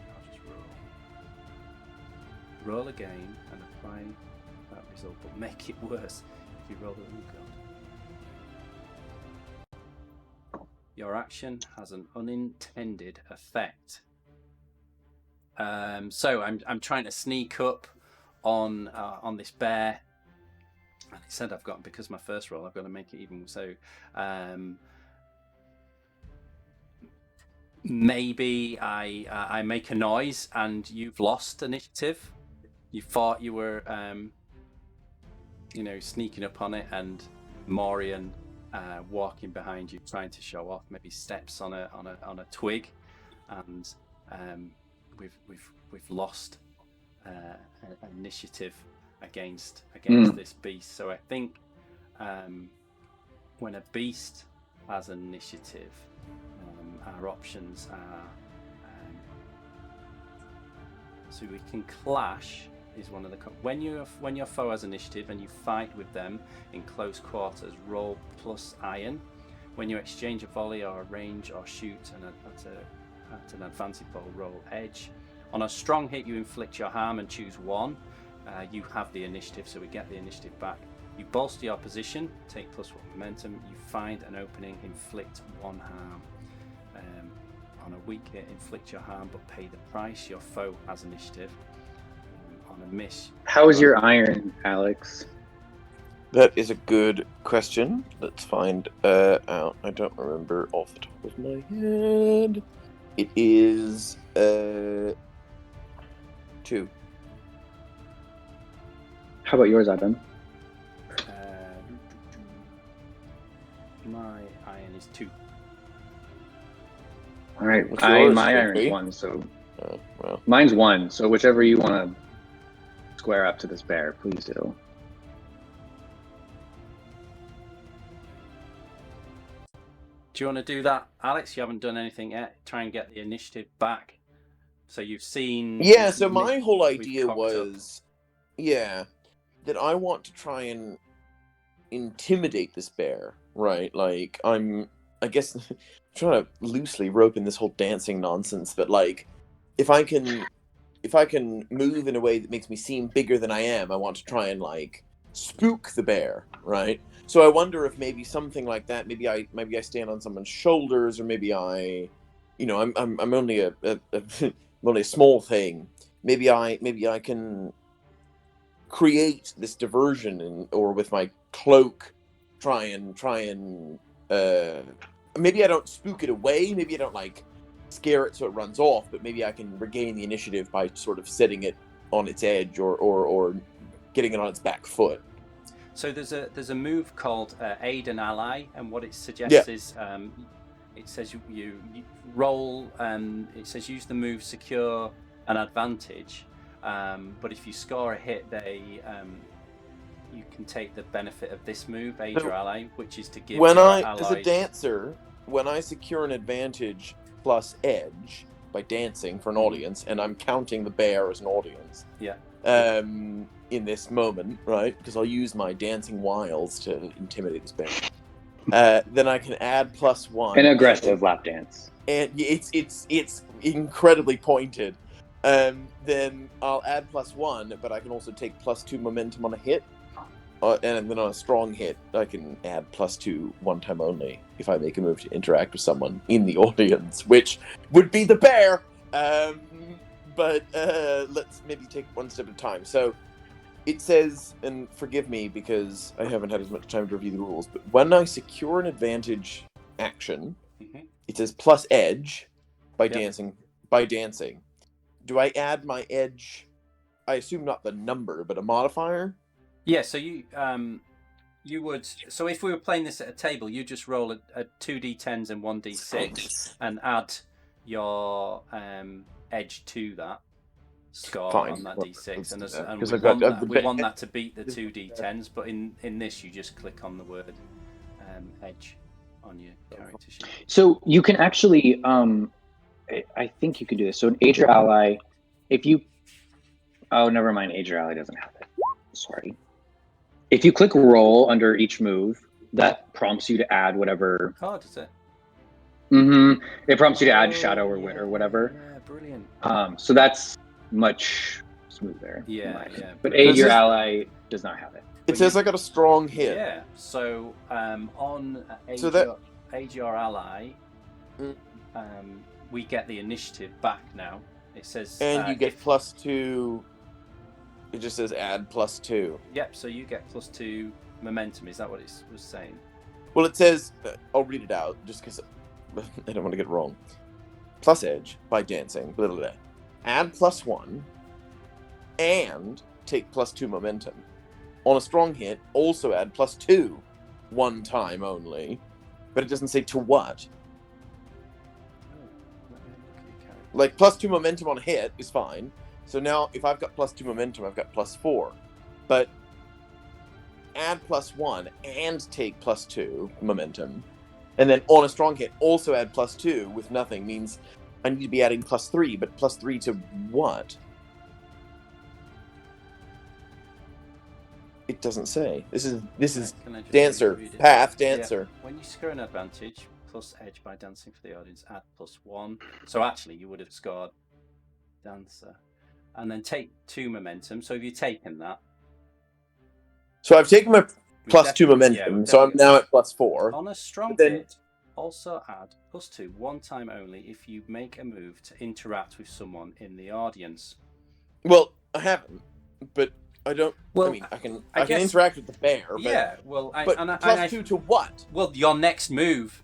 I'll just roll again and apply that result, but make it worse if you roll a God. Your action has an unintended effect. So I'm trying to sneak up on this bear. And it said I've got, because my first roll, I've got to make it even. So maybe I make a noise and you've lost initiative. You thought you were, sneaking up on it, and Morien walking behind you, trying to show off. Maybe steps on a twig, and we've lost initiative against this beast. So I think when a beast has initiative, our options are so we can clash. Is one of the when your foe has initiative and you fight with them in close quarters, roll plus iron. When you exchange a volley or a range or shoot at an advanced ball, roll edge. On a strong hit, you inflict your harm and choose one. You have the initiative, so we get the initiative back. You bolster your position, take +1 momentum. You find an opening, inflict 1 harm. On a weak hit, inflict your harm but pay the price. Your foe has initiative. On a miss. How is your iron, Alex? That is a good question. Let's find out. I don't remember off the top of my head. It is 2. How about yours, Adam? My iron is 2. All right, What's yours, my Jeffrey? iron's 1, so Well. Mine's 1. So whichever you want to square up to this bear, please do. Do you want to do that, Alex? You haven't done anything yet. Try and get the initiative back. So you've seen. Yeah. So my whole idea cocked was, that I want to try and intimidate this bear, right? Like I guess trying to loosely rope in this whole dancing nonsense, but like, if I can move in a way that makes me seem bigger than I am, I want to try and like spook the bear, right? So I wonder if maybe something like that. Maybe I stand on someone's shoulders, or maybe I'm only a only a small thing. Maybe I can create this diversion, or with my cloak, try and maybe I don't spook it away. Maybe I don't like scare it so it runs off, but maybe I can regain the initiative by sort of setting it on its edge or getting it on its back foot. So there's a move called Aid an Ally, and what it suggests is it says you roll. It says use the move secure an advantage, but if you score a hit, you can take the benefit of this move, Aid your Ally, which is to give as a dancer, when I secure an advantage plus edge by dancing for an audience, and I'm counting the bear as an audience. Yeah. In this moment, right? Because I'll use my dancing wiles to intimidate this bear. Then I can add +1. An aggressive lap dance. And it's incredibly pointed. Then I'll add +1, but I can also take +2 momentum on a hit. And then on a strong hit, I can add +2 one time only if I make a move to interact with someone in the audience, which would be the bear. But let's maybe take one step at a time. So it says, and forgive me because I haven't had as much time to review the rules, but when I secure an advantage action, it says plus edge by dancing. By dancing, do I add my edge? I assume not the number, but a modifier. Yeah. So you would. So if we were playing this at a table, you just roll a 2d10s and 1d6 and add your edge to that score on that d6, and we want that to beat the 2d10s, but in this you just click on the word edge on your character sheet. So you can actually, I think you can do this. So an Aid your Ally, if you, oh, never mind, Aid your Ally doesn't have it. Sorry. If you click roll under each move, that prompts you to add whatever. Oh, does it? It prompts you to add shadow or wit or whatever. Yeah, brilliant. So that's much smoother. Yeah. But Aid your Ally does not have it. It says I got a strong hit. Yeah. So on Aid your Ally, we get the initiative back now. It says and you get +2. It just says add +2. Yep. So you get +2 momentum. Is that what it was saying? Well, it says I'll read it out just because I don't want to get it wrong. Plus edge by dancing. Blah, blah, blah. Add +1 and take +2 momentum. On a strong hit, also add +2 one time only, but it doesn't say to what. Like +2 momentum on a hit is fine. So now if I've got +2 momentum, I've got +4. But add +1 and take +2 momentum. And then on a strong hit, also add +2 with nothing means I need to be adding +3, but +3 to what? It doesn't say. This is dancer, path, dancer. Yeah. When you score an advantage, plus edge by dancing for the audience, add +1. So actually, you would have scored dancer, and then take 2 momentum. So have you taken that? So I've taken my +2 momentum, so I'm now at +4. On a strong hit, also add +2 one time only if you make a move to interact with someone in the audience. Well, I haven't, but I don't. Well, I mean, I can interact with the bear. But, yeah, well, +2 to what? Well, your next move.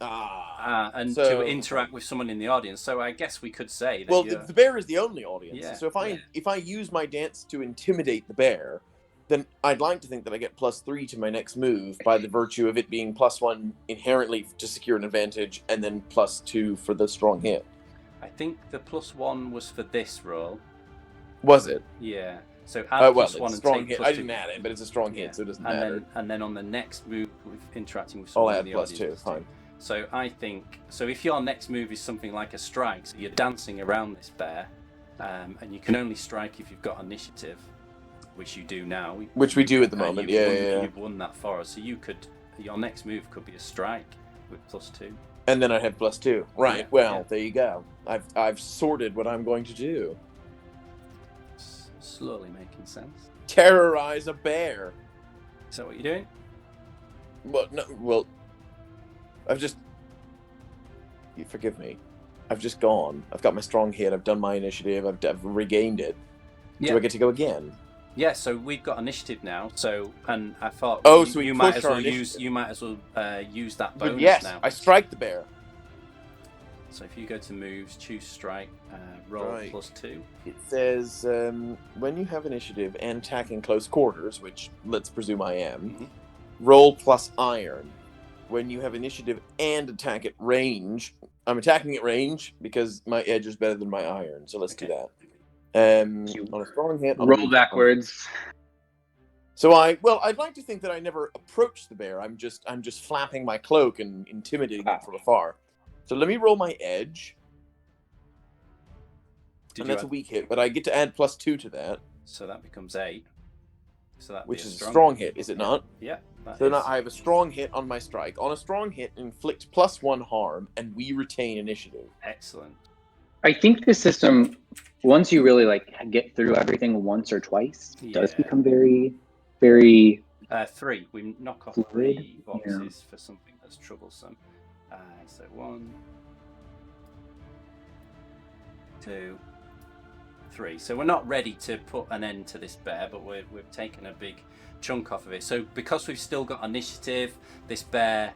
And to interact with someone in the audience. So I guess we could say that. Well, the bear is the only audience. Yeah, so if I use my dance to intimidate the bear, then I'd like to think that I get +3 to my next move by the virtue of it being +1 inherently to secure an advantage, and then +2 for the strong hit. I think the +1 was for this roll. Was it? Yeah. So add +1 and strong take hit. +2. I didn't add it, but it's a strong hit, so it doesn't matter. And then on the next move, with interacting with someone I'll in add the audience. +2. Fine. So I think if your next move is something like a strike, so you're dancing around this bear, and you can only strike if you've got initiative, which you do now. Which we do at the moment. You've won that for us, so your next move could be a strike with +2. And then I have +2. Right. Yeah, well, there you go. I've sorted what I'm going to do. It's slowly making sense. Terrorize a bear. Is that what you're doing? Well, no. Well, I've just. You forgive me. I've just gone. I've got my strong hit. I've done my initiative. I've regained it. Yeah. Do I get to go again? Yeah. So we've got initiative now. So and I thought. So you might as well use. You might as well use that bonus yes, now. I strike the bear. So if you go to moves, choose strike, roll Right. +2. It says when you have initiative and attack in close quarters, which let's presume I am, Mhm. roll plus iron. When you have initiative and attack at range, I'm attacking at range because my edge is better than my iron. So let's do Okay. that. You On a strong hit, on a roll weak backwards. So I'd like to think that I never approached the bear. I'm just flapping my cloak and intimidating it from afar. So let me roll my edge. Did And you that's a add- weak hit, but I get to add +2 to that, So that becomes 8. So that which is a strong hit, is it not? Yeah, that So is. now I have a strong hit on my strike. On a strong hit, inflict +1 harm, and we retain initiative. Excellent. I think the system, once you really like get through everything once or twice, does Yeah. become very, very 3. We knock off fluid. 3 boxes for something that's troublesome. So 1, 2, 3. So we're not ready to put an end to this bear, but we've taken a big chunk off of it. So because we've still got initiative, this bear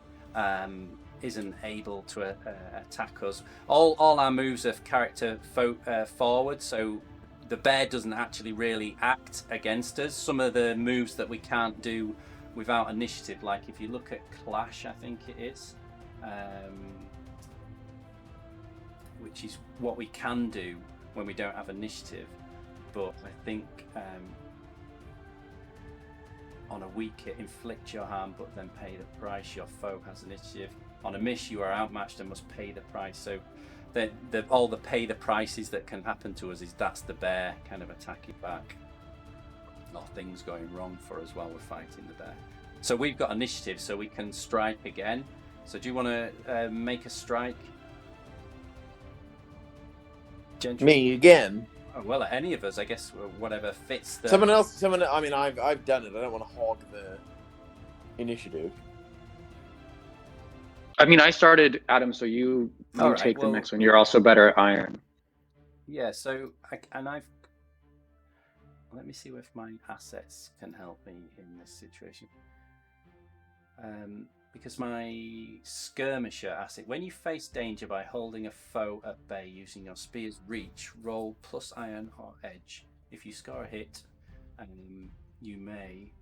isn't able to attack us. All our moves are character forward, so the bear doesn't actually really act against us. Some of the moves that we can't do without initiative, like if you look at Clash, I think it is, which is what we can do when we don't have initiative. But I think on a weak hit, inflict your harm, but then pay the price. Your foe has initiative. On a miss, you are outmatched and must pay the price. So all the pay the prices that can happen to us that's the bear kind of attacking back, or things going wrong for us while we're fighting the bear. So we've got initiative, so we can strike again. So do you want to make a strike? Gentry? Me again. Oh, well, any of us, I guess. Whatever fits the. Someone else. I mean, I've done it. I don't want to hog the initiative. I mean, I started, Adam, so you All right, take the well- next one. You're also better at iron. Yeah. So I've. Let me see if my assets can help me in this situation. Because my skirmisher asset, when you face danger by holding a foe at bay using your spear's reach, roll plus iron or edge. If you score a hit, you may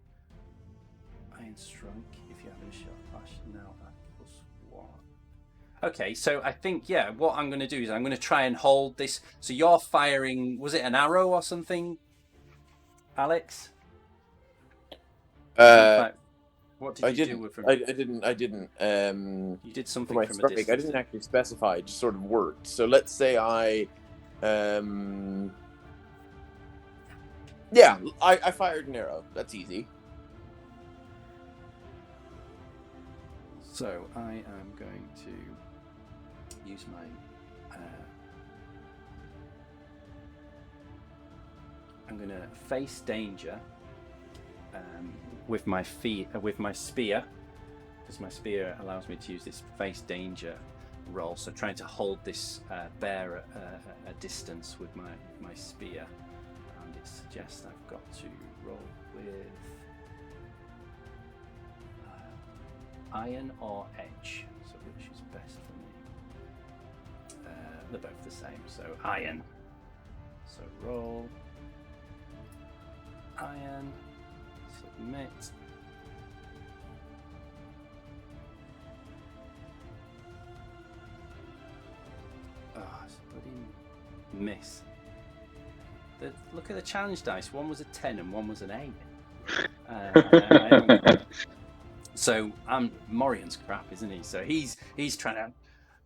iron strike if you have a shot flash. Now at +1. Okay, so I think what I'm going to do is I'm going to try and hold this. So you're firing, was it an arrow or something, Alex? What did you do with him? I didn't. You did For something my from a strike, distance. I didn't actually specify. It just sort of worked. So let's say I fired an arrow. That's easy. So I am going to use my. I'm going to face danger with my spear, because my spear allows me to use this face danger roll. So trying to hold this bear at a distance with my spear, and it suggests I've got to roll with iron or edge. So which is best for me? They're both the same. So iron. So roll iron. Submit. It's a bloody miss. Look at the challenge dice. One was a 10 and one was an 8. So Morien's crap, isn't he? So he's trying to,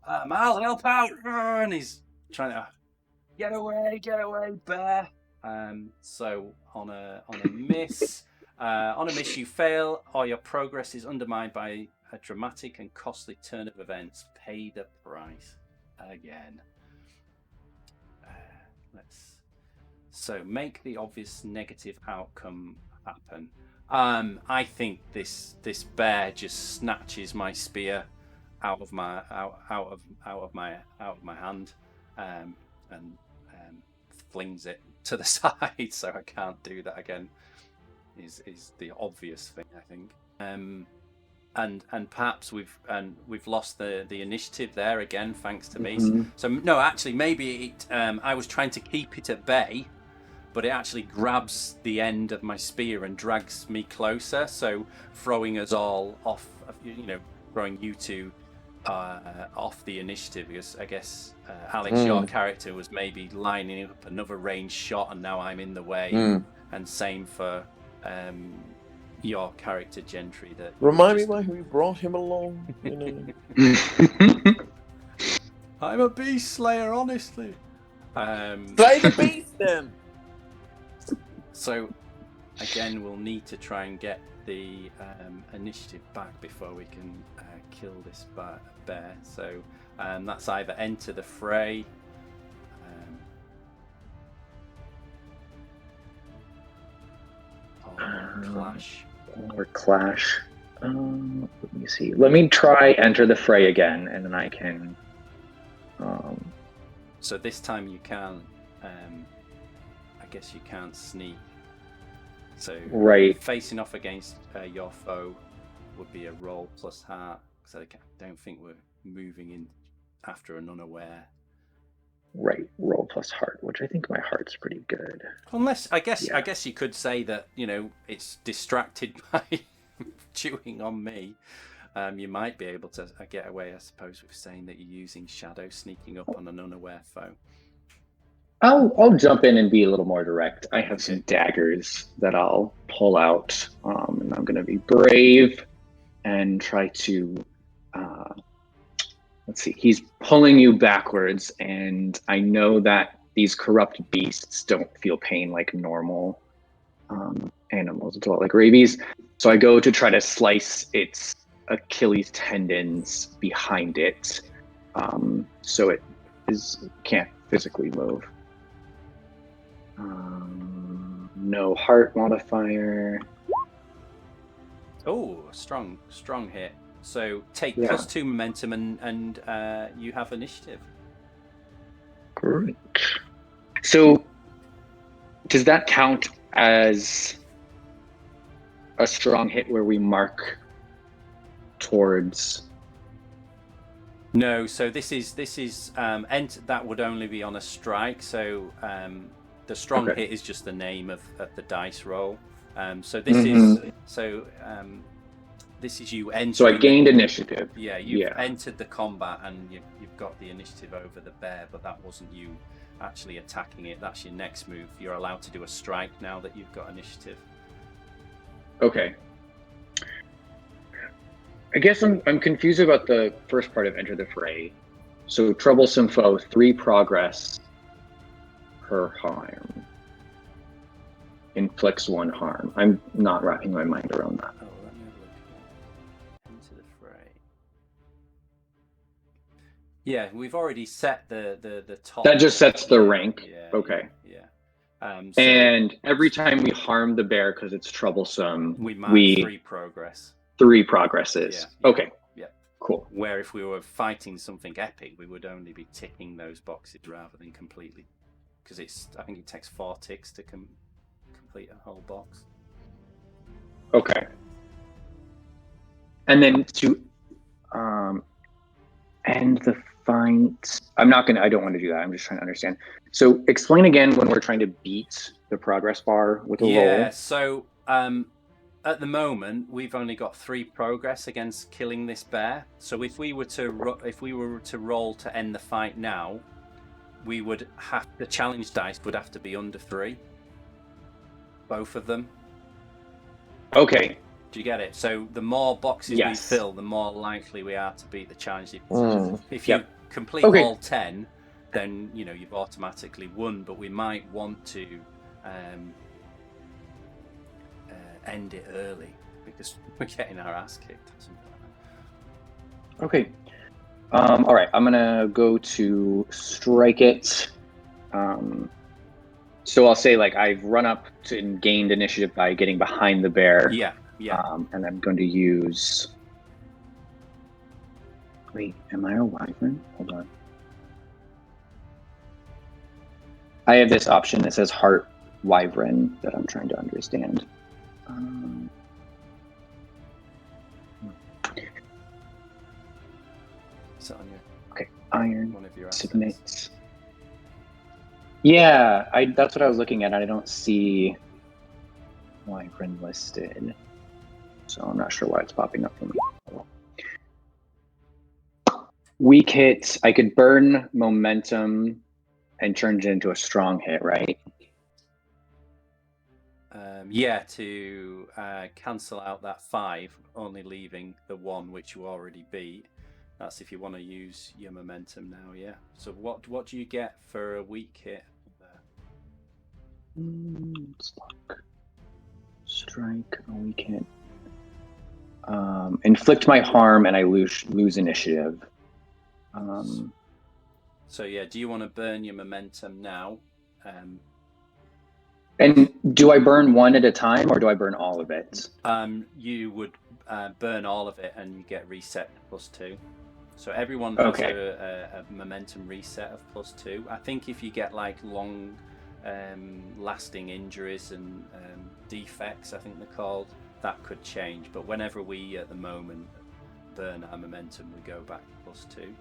I'll help out, and he's trying to get away, bear. So on a miss, you fail, or your progress is undermined by a dramatic and costly turn of events. Pay the price again. So make the obvious negative outcome happen. I think this bear just snatches my spear out of my hand, and flings it to the side, so I can't do that again. Is the obvious thing, I think. and perhaps we've lost the initiative there again, thanks to me. Mhm. So no, actually, maybe it. I was trying to keep it at bay, but it actually grabs the end of my spear and drags me closer, so throwing us all off. Throwing you two off the initiative, because I guess Alex, your character was maybe lining up another ranged shot, and now I'm in the way. And same for your character, Gentry. That Remind me why we brought him along. I'm a beast slayer, honestly. Slay the beast, then. So, again, we'll need to try and get the initiative back before we can kill this bear. So that's either enter the fray. Or clash. Or clash. Let me see. Let me try enter the fray again, and then I can. So this time you can. I guess you can't sneak. So right. Facing off against your foe would be a roll plus heart. So I don't think we're moving in after an unaware. Right, roll plus heart, which I think my heart's pretty good. Unless I guess you could say that it's distracted by chewing on me. You might be able to get away, I suppose, with saying that you're using shadow sneaking up on an unaware foe. I'll jump in and be a little more direct. I have some daggers that I'll pull out, and I'm going to be brave and try to. Let's see. He's pulling you backwards, and I know that these corrupt beasts don't feel pain like normal animals as well, like rabies. So I go to try to slice its Achilles tendons behind it, so it can't physically move. No heart modifier. Oh, strong hit. So take +2 momentum and you have initiative. Great. So does that count as a strong hit where we mark towards? No, so this is that would only be on a strike. So the strong hit is just the name of the dice roll. So this this is you entering. So I gained initiative. Yeah, you've entered the combat and you've got the initiative over the bear, but that wasn't you actually attacking it. That's your next move. You're allowed to do a strike now that you've got initiative. Okay. I guess I'm confused about the first part of enter the fray. So troublesome foe, 3 progress per harm. Inflicts 1 harm. I'm not wrapping my mind around that. Oh, let me have a look here. Into the fray. Yeah, we've already set the top. That just sets the rank. Yeah, okay. Yeah. And every time we harm the bear because it's troublesome, we mark 3 progress. 3 progresses. Yeah. Okay. Yeah. Cool. Where if we were fighting something epic, we would only be ticking those boxes rather than completely, because I think it takes 4 ticks to complete a whole box. Okay. And then to end the fight, I don't want to do that. I'm just trying to understand. So explain again when we're trying to beat the progress bar with a roll. Yeah, so at the moment we've only got 3 progress against killing this bear. So if we were to roll to end the fight now, we would have the challenge dice would have to be under 3. Both of them. Okay. Do you get it? So the more boxes we fill, the more likely we are to beat the challenge. If you complete all 10, then you've automatically won. But we might want to end it early because we're getting our ass kicked or something like that. Okay. All right. I'm gonna go to strike it. So I'll say I've run up to and gained initiative by getting behind the bear. Yeah. And I'm going to use. Wait, am I a wyvern? Hold on. I have this option that says heart wyvern that I'm trying to understand. Is it on your Okay, iron. one of your assets? Submit. Yeah, that's what I was looking at. I don't see Wyvern listed, so I'm not sure why it's popping up for me. Weak hit. I could burn momentum and turn it into a strong hit, right? Yeah, to cancel out that 5, only leaving the 1 which you already beat. That's if you want to use your momentum now, yeah. So what do you get for a weak hit there? Let's look. Strike, a weak hit. Inflict my harm and I lose initiative. So yeah, do you want to burn your momentum now? And do I burn one at a time, or do I burn all of it? You would burn all of it, and you get reset +2. So everyone has a momentum reset of +2. I think if you get like long, lasting injuries and defects, I think they're called, that could change. But whenever we, at the moment, burn our momentum, we go back +2.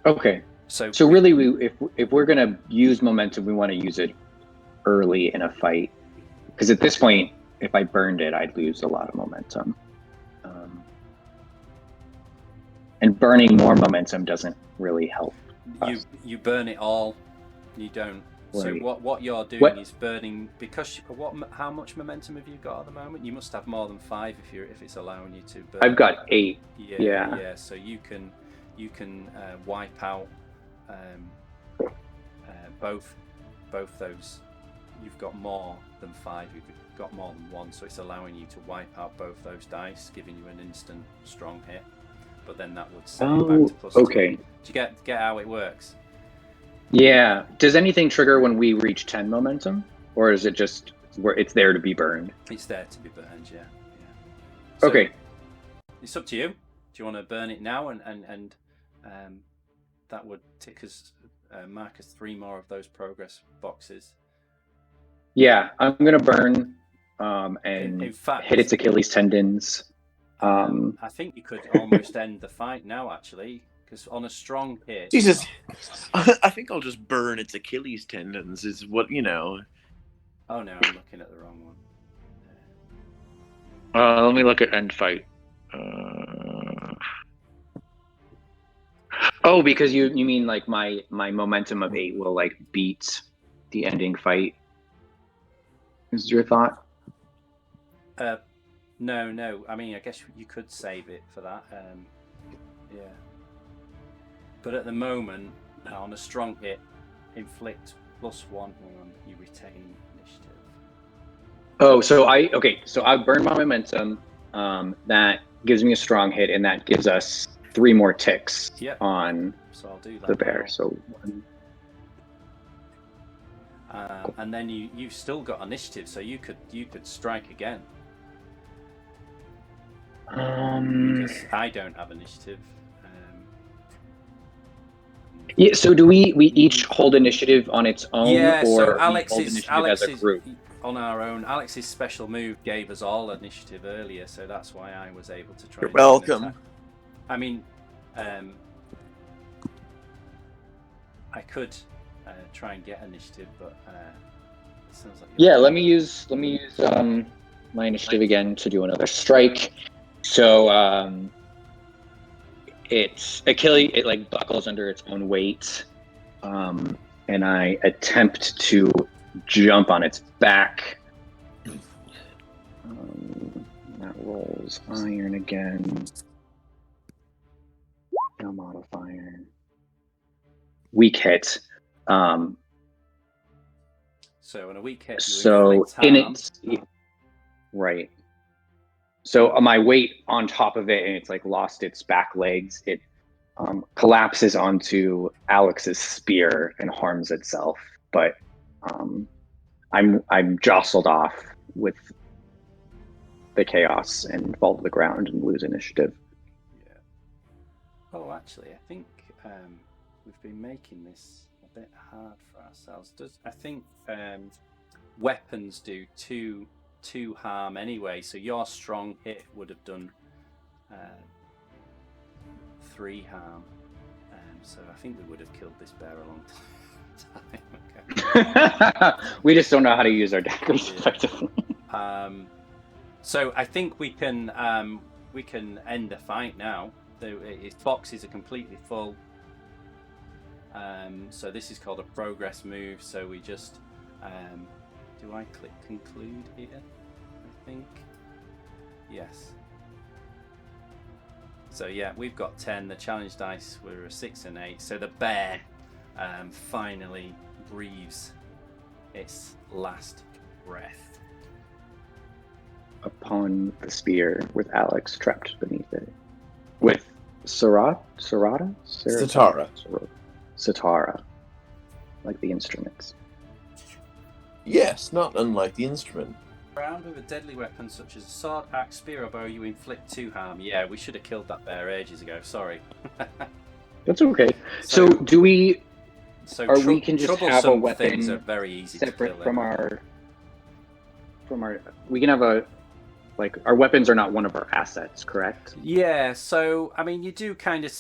Okay. So really, if we're gonna use momentum, we want to use it early in a fight, because at this point, if I burned it, I'd lose a lot of momentum. And burning more momentum doesn't really help. You burn it all. You don't. Right. So what you're doing is burning, because how much momentum have you got at the moment? You must have more than 5 if it's allowing you to burn. I've got 8. Yeah. So you can wipe out both those. You've got more than 5. You've got more than 1, so it's allowing you to wipe out both those dice, giving you an instant strong hit. But then that would set it back to +2. Okay. Do you get how it works? Yeah. Does anything trigger when we reach 10 momentum, or is it just where it's there to be burned? It's there to be burned. Yeah. So okay. It's up to you. Do you want to burn it now, and that would mark us 3 more of those progress boxes. Yeah, I'm gonna burn and in fact, hit its Achilles tendons. I think you could almost end the fight now, actually, because on a strong hit. Jesus, I think I'll just burn its Achilles tendons. Is what you know. Oh no, I'm looking at the wrong one. Let me look at end fight. Oh, because you mean like my momentum of 8 will like beat the ending fight? Is your thought? No. I mean, I guess you could save it for that. Yeah. But at the moment, on a strong hit, inflict +1, you retain initiative. Oh, so I burn my momentum. That gives me a strong hit, and that gives us 3 more ticks on I'll do that the bear. now. So 1. And then you've still got initiative, so you could strike again. Because I don't have initiative. Yeah. So do we each hold initiative on its own, or so we hold initiative as a group? On our own. Alex's special move gave us all initiative earlier, so that's why I was able to try. You're welcome. I mean, I could try and get initiative, but it sounds like let me use my initiative again to do another strike. So it's Achilles, it like buckles under its own weight, and I attempt to jump on its back. That rolls iron again. No modifier. Weak hit. So on a weak hit, right. So my weight on top of it, and it's like lost its back legs. It collapses onto Alex's spear and harms itself. But I'm jostled off with the chaos and fall to the ground and lose initiative. Yeah. Oh, actually, I think we've been making this a bit hard for ourselves. I think weapons do 2 harm anyway, so your strong hit would have done 3 harm. So I think we would have killed this bear a long time. Okay. We just don't know how to use our daggers effectively. So I think we can end the fight now. His boxes are completely full. So this is called a progress move. So we just do I click conclude here? I think yes. So yeah, we've got 10. The challenge dice were a 6 and 8. So the bear finally breathes its last breath upon the spear with Alex trapped beneath it. With Setara, like the instruments. Yes, not unlike the instrument. Armed with a deadly weapon such as a sword, axe, spear, or bow, you inflict 2 harm. Yeah, we should have killed that bear ages ago. Sorry. That's okay. So do we? So or we can just have a weapon things are very easy separate to kill from our. We can have our weapons are not one of our assets, correct? Yeah, so I mean, you do kind of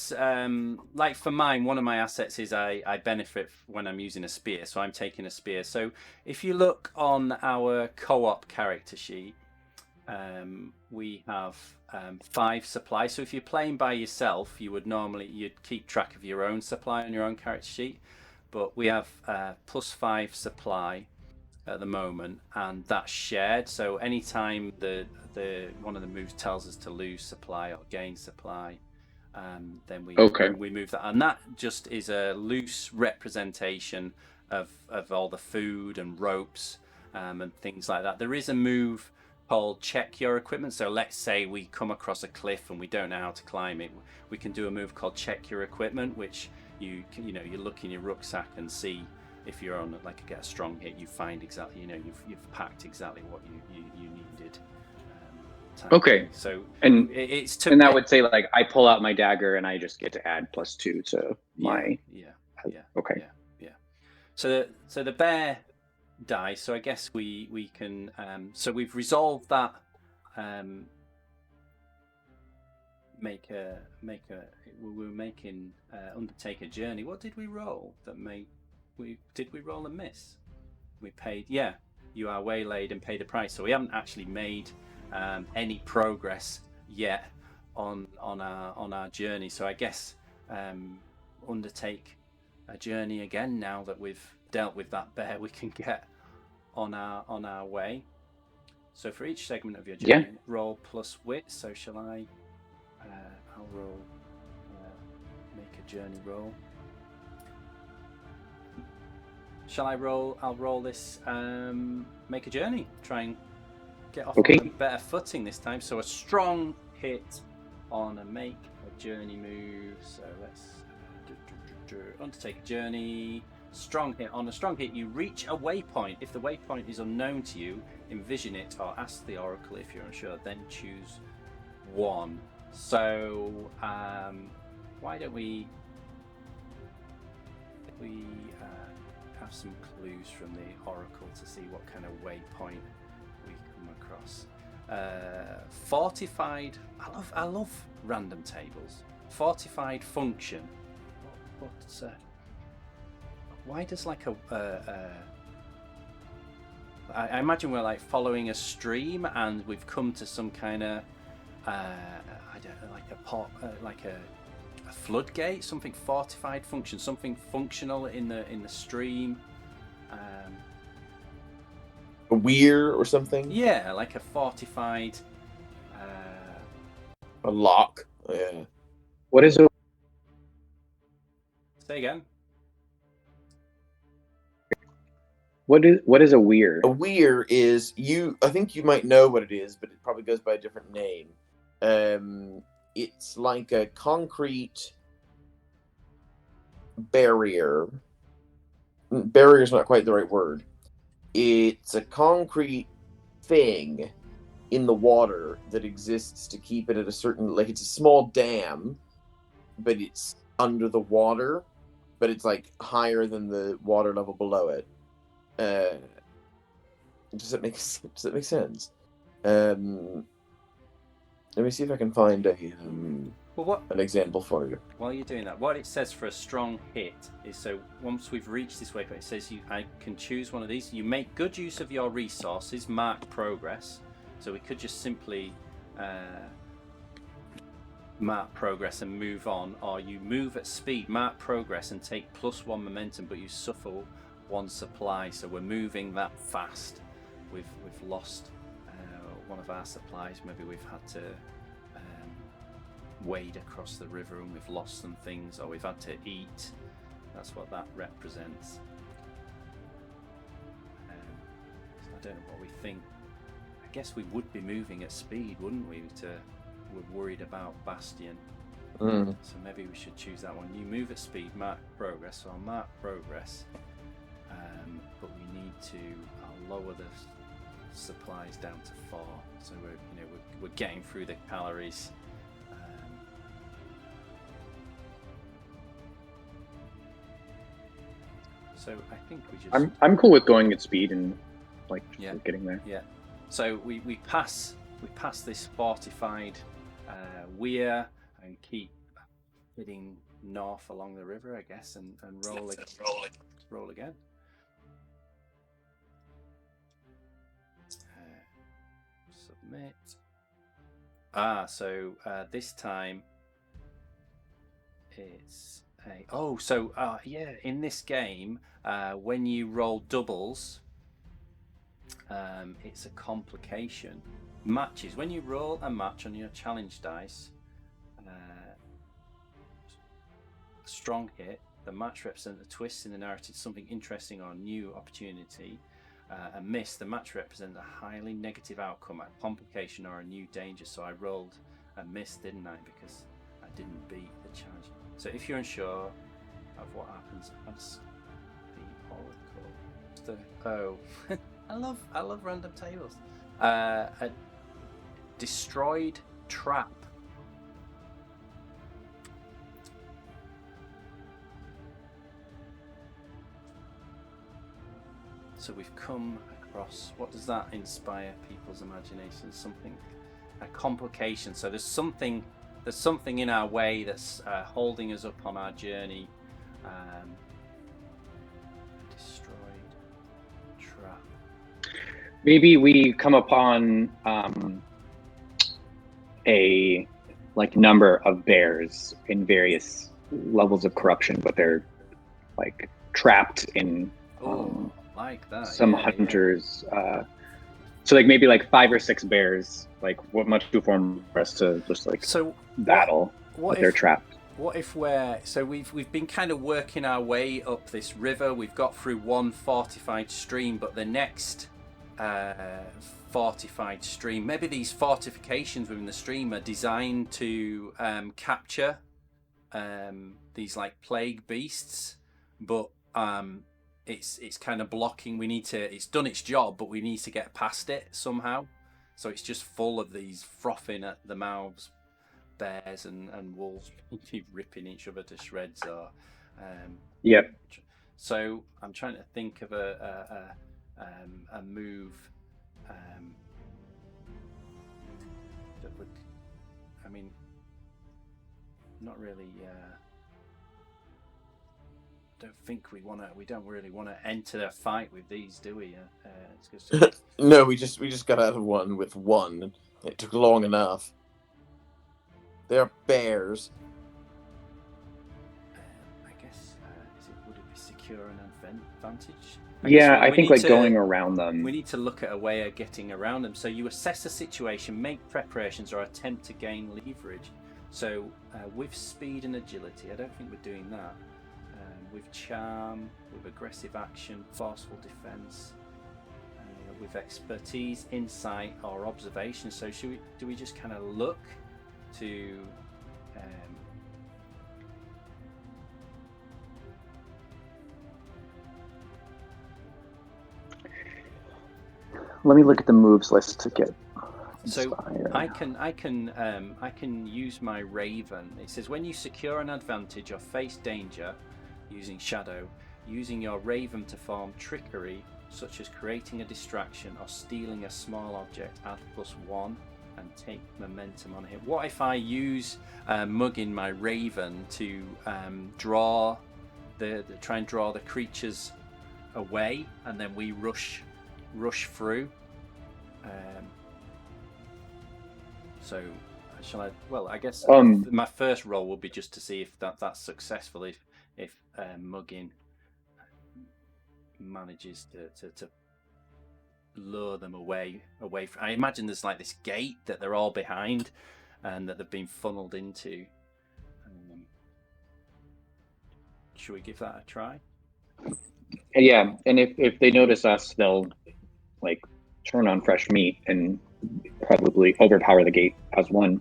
like for mine. One of my assets is I benefit when I'm using a spear, so I'm taking a spear. So if you look on our co-op character sheet, we have 5 supply. So if you're playing by yourself, you'd keep track of your own supply on your own character sheet, but we have +5 supply at the moment, and that's shared. So anytime the one of the moves tells us to lose supply or gain supply, then we move that, and that just is a loose representation of all the food and ropes and things like that. There is a move called check your equipment. So let's say we come across a cliff and we don't know how to climb it, we can do a move called check your equipment, which you look in your rucksack and see if you're on get a strong hit, you find exactly you've packed exactly what you needed. Okay. So and it's and that would say I pull out my dagger and I just get to add +2 to my Okay. Yeah. So the bear dies. So I guess we can. So we've resolved that. We were making Undertaker Journey. What did we roll that made? Did we roll a miss? We paid. Yeah, you are waylaid and pay the price. So we haven't actually made any progress yet on our journey. So I guess undertake a journey again now that we've dealt with that bear. We can get on our way. So for each segment of your journey, roll +wit. So shall I? I'll roll. Make a journey roll. Shall I roll? I'll roll this. Make a journey. Try and get off on a better footing this time. So a strong hit on a make a journey move. So let's undertake a journey. Strong hit. On a strong hit, you reach a waypoint. If the waypoint is unknown to you, envision it or ask the oracle if you're unsure. Then choose one. So why don't we have some clues from the oracle to see what kind of waypoint we come across. Fortified. I love random tables. Fortified function. Why does I imagine we're following a stream and we've come to some kind of I don't know, a floodgate, something fortified function, something functional in the stream. A weir or something? Yeah, like a fortified a lock. Yeah. What is a Say again. What is a weir? A weir is I think you might know what it is, but it probably goes by a different name. It's like a concrete barrier. Barrier is not quite the right word. It's a concrete thing in the water that exists to keep it at a certain, it's a small dam, but it's under the water, but it's higher than the water level below it. Does that make sense? Let me see if I can find a Well, an example for you. while you're doing that, what it says for a strong hit is, so once we've reached this waypoint, it says I can choose one of these. You make good use of your resources, mark progress. So we could just simply mark progress and move on, or you move at speed, mark progress and take +1 momentum, but you suffer 1 supply. So we're moving that fast. We've lost one of our supplies. Maybe we've had to wade across the river and we've lost some things, or we've had to eat. That's what that represents. So I don't know what we think. I guess we would be moving at speed, wouldn't we? We're worried about Bastion. So maybe we should choose that one. You move at speed, mark progress. So I'll mark progress, but we need to lower the supplies down to 4. So we're getting through the calories. So I think we just. I'm cool with going at speed and getting there. Yeah. So we pass this fortified weir and keep heading north along the river, I guess, and roll again. Submit. So this time it's in this game, when you roll doubles, it's a complication. Matches, when you roll a match on your challenge dice, strong hit, the match represents a twist in the narrative, something interesting or new opportunity. A miss, the match represents a highly negative outcome, a complication or a new danger. So I rolled a miss, didn't I, because I didn't beat the challenge. So if you're unsure of what happens, ask the oracle. I love random tables. A destroyed trap. So we've come across. What does that inspire people's imagination? Something, a complication. So there's something in our way that's holding us up on our journey. Destroyed trap. Maybe we come upon a number of bears in various levels of corruption, but they're trapped in like that. Some hunters. So maybe 5 or 6 bears. What much too form for us to just battle? What if they're trapped? What if we've been kind of working our way up this river. We've got through one fortified stream, but the next fortified stream, maybe these fortifications within the stream are designed to capture these plague beasts, but it's kind of blocking. It's done its job, but we need to get past it somehow. So it's just full of these frothing at the mouths bears and wolves keep ripping each other to shreds. Or yep. So I'm trying to think of a move that would, not really. Don't think we don't really want to enter a fight with these, do we? No, we just got out of one with one. It took long enough. They're bears. I guess would it be secure an advantage? I think going around them. We need to look at a way of getting around them. So you assess the situation, make preparations, or attempt to gain leverage. So with speed and agility, I don't think we're doing that. With charm, with aggressive action, forceful defense, with expertise, insight, or observation. So do we just kind of look to let me look at the moves list to get inspired. So I can use my Raven. It says when you secure an advantage or face danger using shadow, using your Raven to form trickery, such as creating a distraction or stealing a small object, add +1. and take momentum on him. What if I use Muggin, my raven, to try and draw the creatures away, and then we rush through? So shall I? Well, I guess my first roll will be just to see if that's successful. If Muggin manages to lure them away from. I imagine there's like this gate that they're all behind, and that they've been funneled into. Should we give that a try? Yeah, and if they notice us, they'll like turn on fresh meat and probably overpower the gate as one.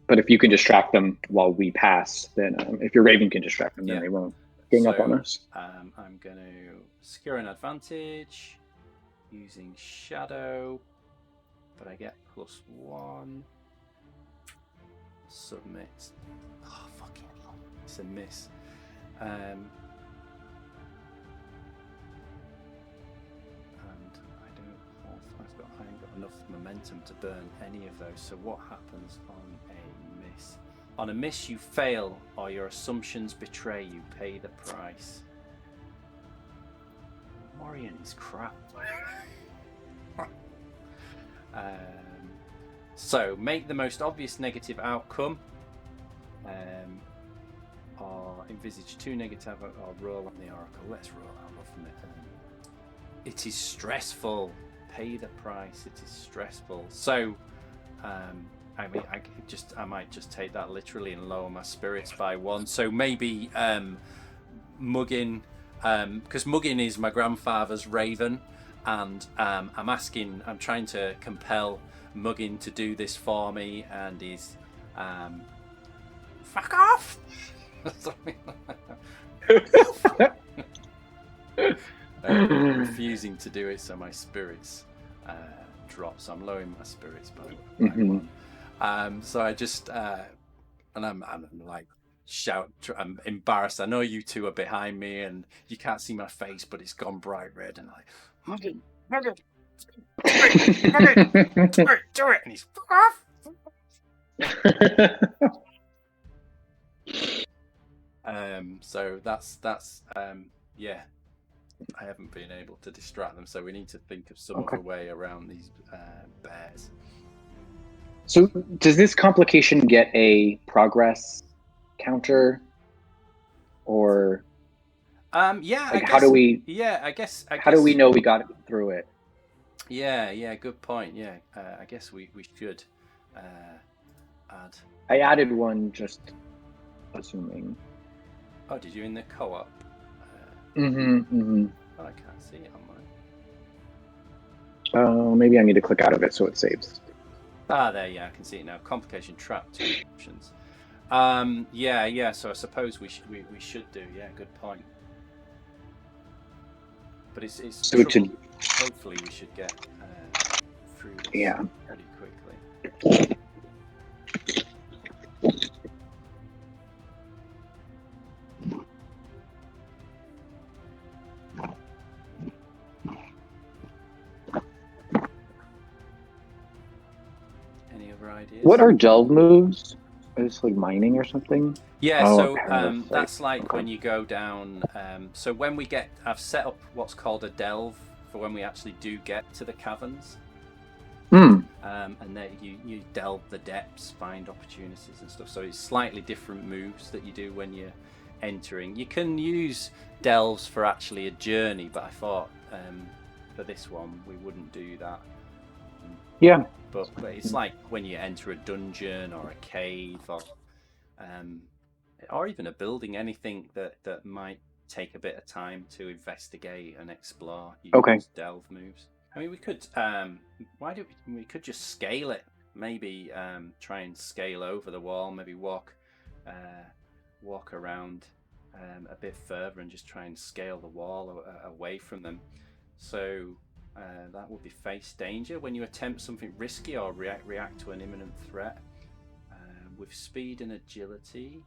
But if you can distract them while we pass, then if your raven can distract them, then they won't gang up on us. I'm going to secure an advantage using shadow, but I get +1. Submit. Oh, fucking hell. It's a miss. And I ain't got enough momentum to burn any of those. So what happens on a miss? On a miss, you fail, or your assumptions betray you. Pay the price. Morien is crap. So make the most obvious negative outcome, or envisage 2 negative, or roll on the oracle. Let's roll out from it. It is stressful. Pay the price. It is stressful. So, I mean, I might just take that literally and lower my spirits by 1. So maybe Muggin, because Muggin is my grandfather's raven, and I'm trying to compel Muggin to do this for me, and he's fuck off. Refusing to do it, so my spirits drop. So I'm lowering my spirits by 1. So I just and I'm like shout. I'm embarrassed. I know you two are behind me, and you can't see my face, but it's gone bright red, and like Muggin, do it, and he's fuck off. So that's yeah. I haven't been able to distract them, so we need to think of some other way around these bears. So does this complication get a progress counter, or yeah? Like, how do we? Yeah, I guess. How do we know we got through it? Yeah. Good point. Yeah, I guess we should add. I added 1, just assuming. Oh, did you in the co-op? Oh, I can't see it on mine. Maybe I need to click out of it so it saves. There, yeah, I can see it now. Complication trap 2 options. Yeah. So I suppose we should do. Yeah, good point. But it's so hopefully we should get through this pretty quickly. Ideas. What are delve moves? Is it like mining or something? Yeah, so that's like when you go down. So when we get, I've set up what's called a delve for when we actually do get to the caverns. And then you delve the depths, find opportunities and stuff. So it's slightly different moves that you do when you're entering. You can use delves for actually a journey, but I thought for this one we wouldn't do that. Yeah. But it's like when you enter a dungeon or a cave or even a building, anything that might take a bit of time to investigate and explore. You use delve moves. I mean, we could we could just scale it. Maybe try and scale over the wall. Maybe walk around a bit further and just try and scale the wall away from them. So. That would be face danger when you attempt something risky or react to an imminent threat. With speed and agility,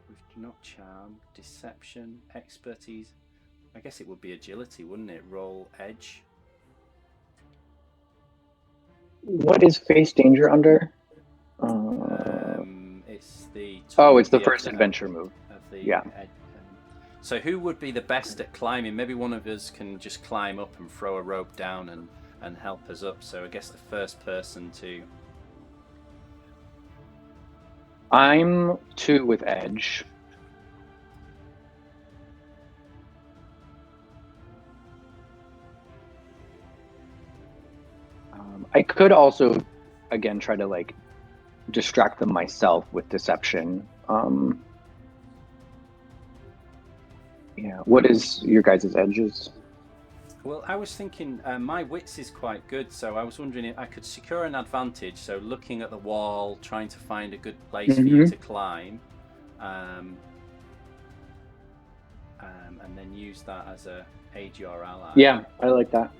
with not charm, deception, expertise. I guess it would be agility, wouldn't it? Roll edge. What is Face Danger under? It's the it's the first adventure move. Yeah. So who would be the best at climbing? Maybe one of us can just climb up and throw a rope down and help us up. So I guess the first person to... I'm 2 with Edge. I could also, again, try to like distract them myself with deception. Yeah. What is your guys' edges? Well, I was thinking my wits is quite good, so I was wondering if I could secure an advantage. So looking at the wall, trying to find a good place for you to climb, and then use that as a aid your ally. Yeah, I like that.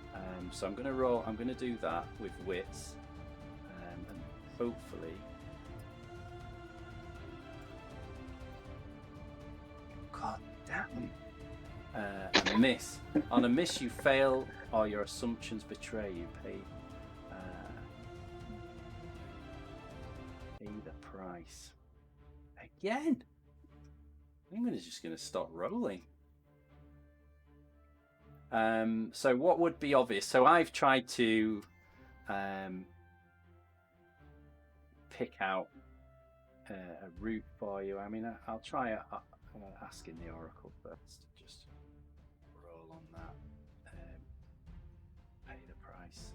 So I'm gonna roll. I'm gonna do that with wits, and hopefully, God damn, a miss. On a miss, you fail, or your assumptions betray you. Pay the price again. I'm just gonna stop rolling. So what would be obvious? So I've tried to pick out a route for you. I mean, I'll try asking the Oracle first. Just roll on that. Pay the price.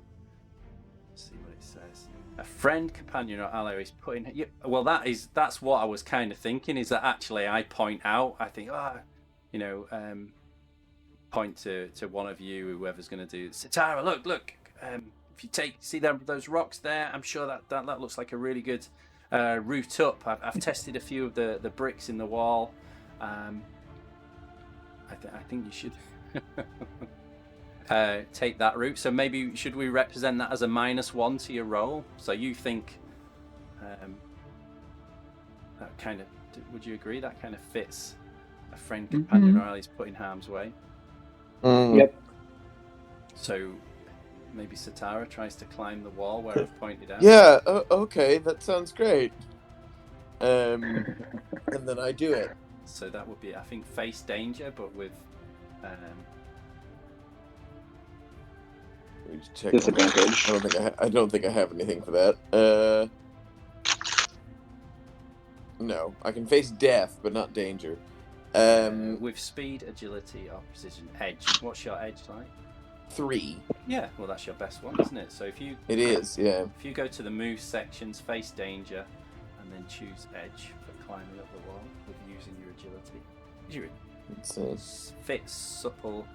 See what it says. A friend, companion, or ally is putting. Well, that's what I was kind of thinking. Is that actually I point out? I think, point to one of you, whoever's going to do Setara. Look. If you see those rocks there, I'm sure that looks like a really good route up. I've tested a few of the bricks in the wall. I think you should take that route. So maybe should we represent that as a -1 to your roll? So you think that kind of? Would you agree that kind of fits a friend, companion, or ally's put in harm's way? Yep. So maybe Setara tries to climb the wall where I've pointed out. Yeah, okay, that sounds great. And then I do it. So that would be, I think, face danger, but with disadvantage. I don't think I have anything for that. No, I can face death, but not danger. With speed, agility, or precision, edge. What's your edge like? 3. Yeah, well, that's your best one, isn't it? So if you... It is, yeah. If you go to the move sections, face danger, and then choose edge for climbing up the wall with using your agility. It's fit, supple,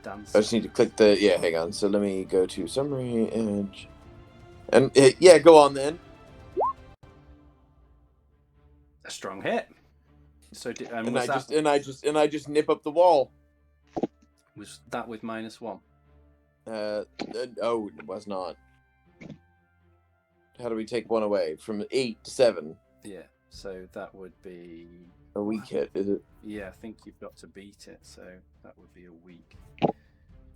dance. I just need to click the... Yeah, hang on. So let me go to summary, edge. And, yeah, go on then. A strong hit. So I just nip up the wall. Was that with -1? No, it was not. How do we take 1 away from 8 to 7? Yeah, so that would be a weak hit, is it? Yeah, I think you've got to beat it, so that would be a weak.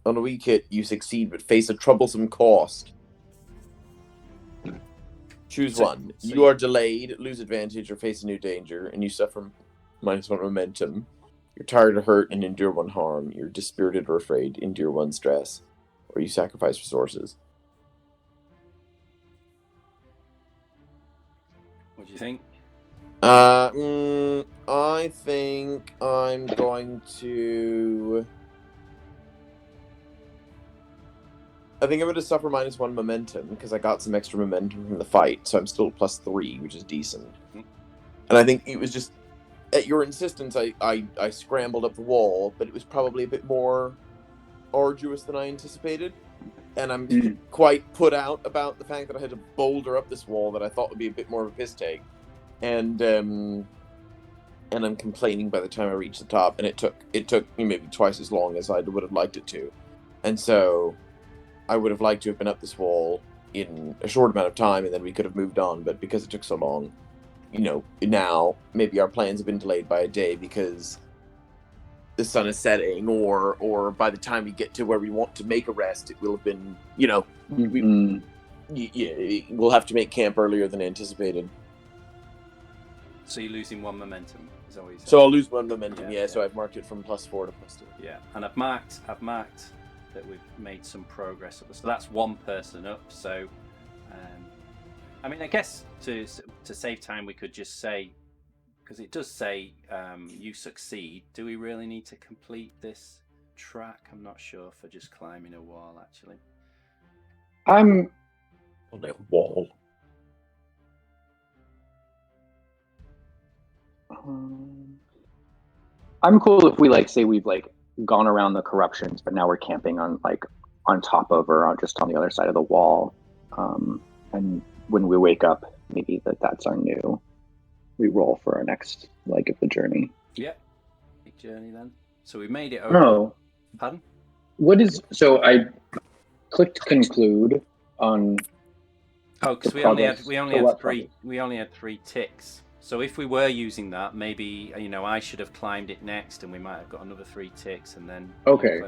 On a weak hit, you succeed, but face a troublesome cost. Choose one. You are delayed, lose advantage, or face a new danger, and you suffer -1 momentum. You're tired or hurt and endure 1 harm. You're dispirited or afraid, endure 1 stress. Or you sacrifice resources. What do you think? I think I'm going to... I think I'm going to suffer -1 momentum, because I got some extra momentum from the fight, so I'm still +3, which is decent. And I think it was just... At your insistence, I scrambled up the wall, but it was probably a bit more arduous than I anticipated. And I'm quite put out about the fact that I had to boulder up this wall that I thought would be a bit more of a piss take. And I'm complaining by the time I reached the top, and it took maybe twice as long as I would have liked it to. And so I would have liked to have been up this wall in a short amount of time, and then we could have moved on, but because it took so long, now maybe our plans have been delayed by a day because the sun is setting, or by the time we get to where we want to make a rest, it will have been, Yeah, we'll have to make camp earlier than anticipated. So you're losing 1 momentum. Is that what you said? So I'll lose 1 momentum. Yeah, Yeah, so I've marked it from +4 to +2. Yeah, and I've marked that we've made some progress up. So that's 1 person up. So, I mean, I guess to save time, we could just say, because it does say you succeed. Do we really need to complete this track? I'm not sure for just climbing a wall, actually. I'm On a wall. I'm cool if we say we've gone around the corruptions, but now we're camping on top of or just on the other side of the wall. And when we wake up, maybe that's our new re-roll for our next leg of the journey. Yeah, big journey then. So we made it over. No. Pardon? So I clicked conclude on. Oh, because we only had 3 ticks. So if we were using that, maybe I should have climbed it next, and we might have got another 3 ticks, and then. Okay.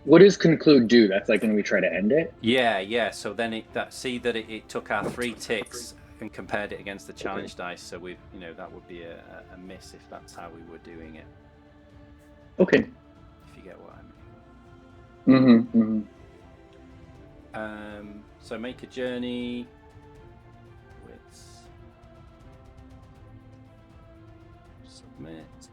What does conclude do? That's when we try to end it. Yeah. So then it took our 3 ticks and compared it against the challenge dice. So we, that would be a miss if that's how we were doing it. Okay. If you get what I mean. Mm-hmm. Mm-hmm. So make a journey. Submit.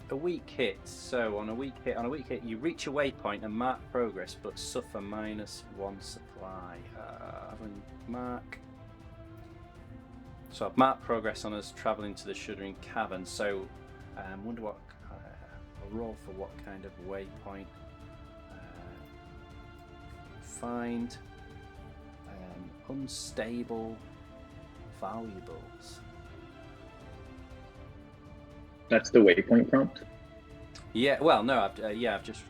A weak hit. So on a weak hit, you reach a waypoint and mark progress, but suffer -1 supply. Mark. So I've marked progress on us travelling to the Shuddering Cavern. So wonder what I'll roll for what kind of waypoint. Find unstable valuables. That's the waypoint prompt. Yeah. Well, no. I've just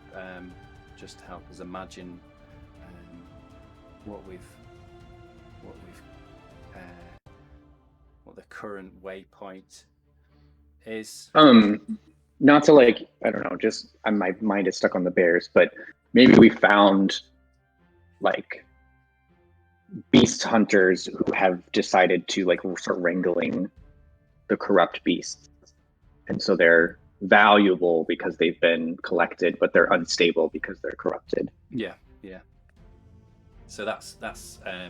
to help us imagine what the current waypoint is. Not to I don't know. Just my mind is stuck on the bears, but maybe we found beast hunters who have decided to start wrangling the corrupt beasts, and so they're valuable because they've been collected, but they're unstable because they're corrupted. Yeah. So that's I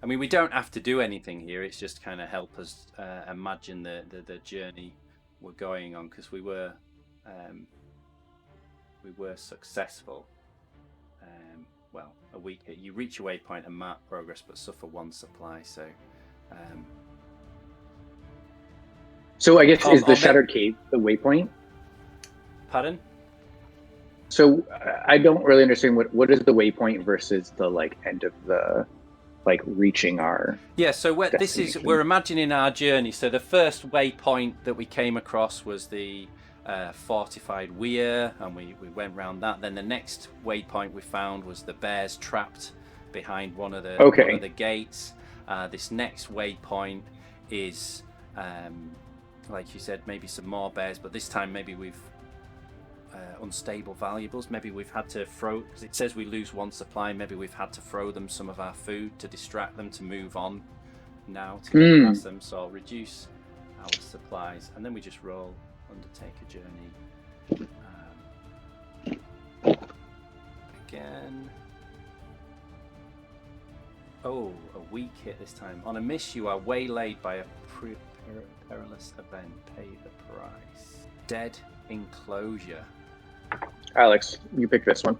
mean, we don't have to do anything here. It's just kind of help us imagine the journey we're going on, because we were successful. Well, a week hit. You reach a waypoint and mark progress, but suffer 1 supply. So I guess is the Shattered Cave the waypoint? Pardon? So I don't really understand what is the waypoint versus the end of the reaching our. Yeah. So we're imagining our journey. So the first waypoint that we came across was the fortified weir, and we went round that. Then the next waypoint we found was the bears trapped behind one of the gates. This next waypoint is like you said, maybe some more bears, but this time maybe we've unstable valuables. Maybe we've had to throw, because it says we lose 1 supply, maybe we've had to throw them some of our food to distract them to move on now to get past them. So I'll reduce our supplies, and then we just roll Undertaker Journey again. Oh, a weak hit this time. On a miss, you are waylaid by a perilous event. Pay the price. Dead Enclosure. Alex, you pick this one.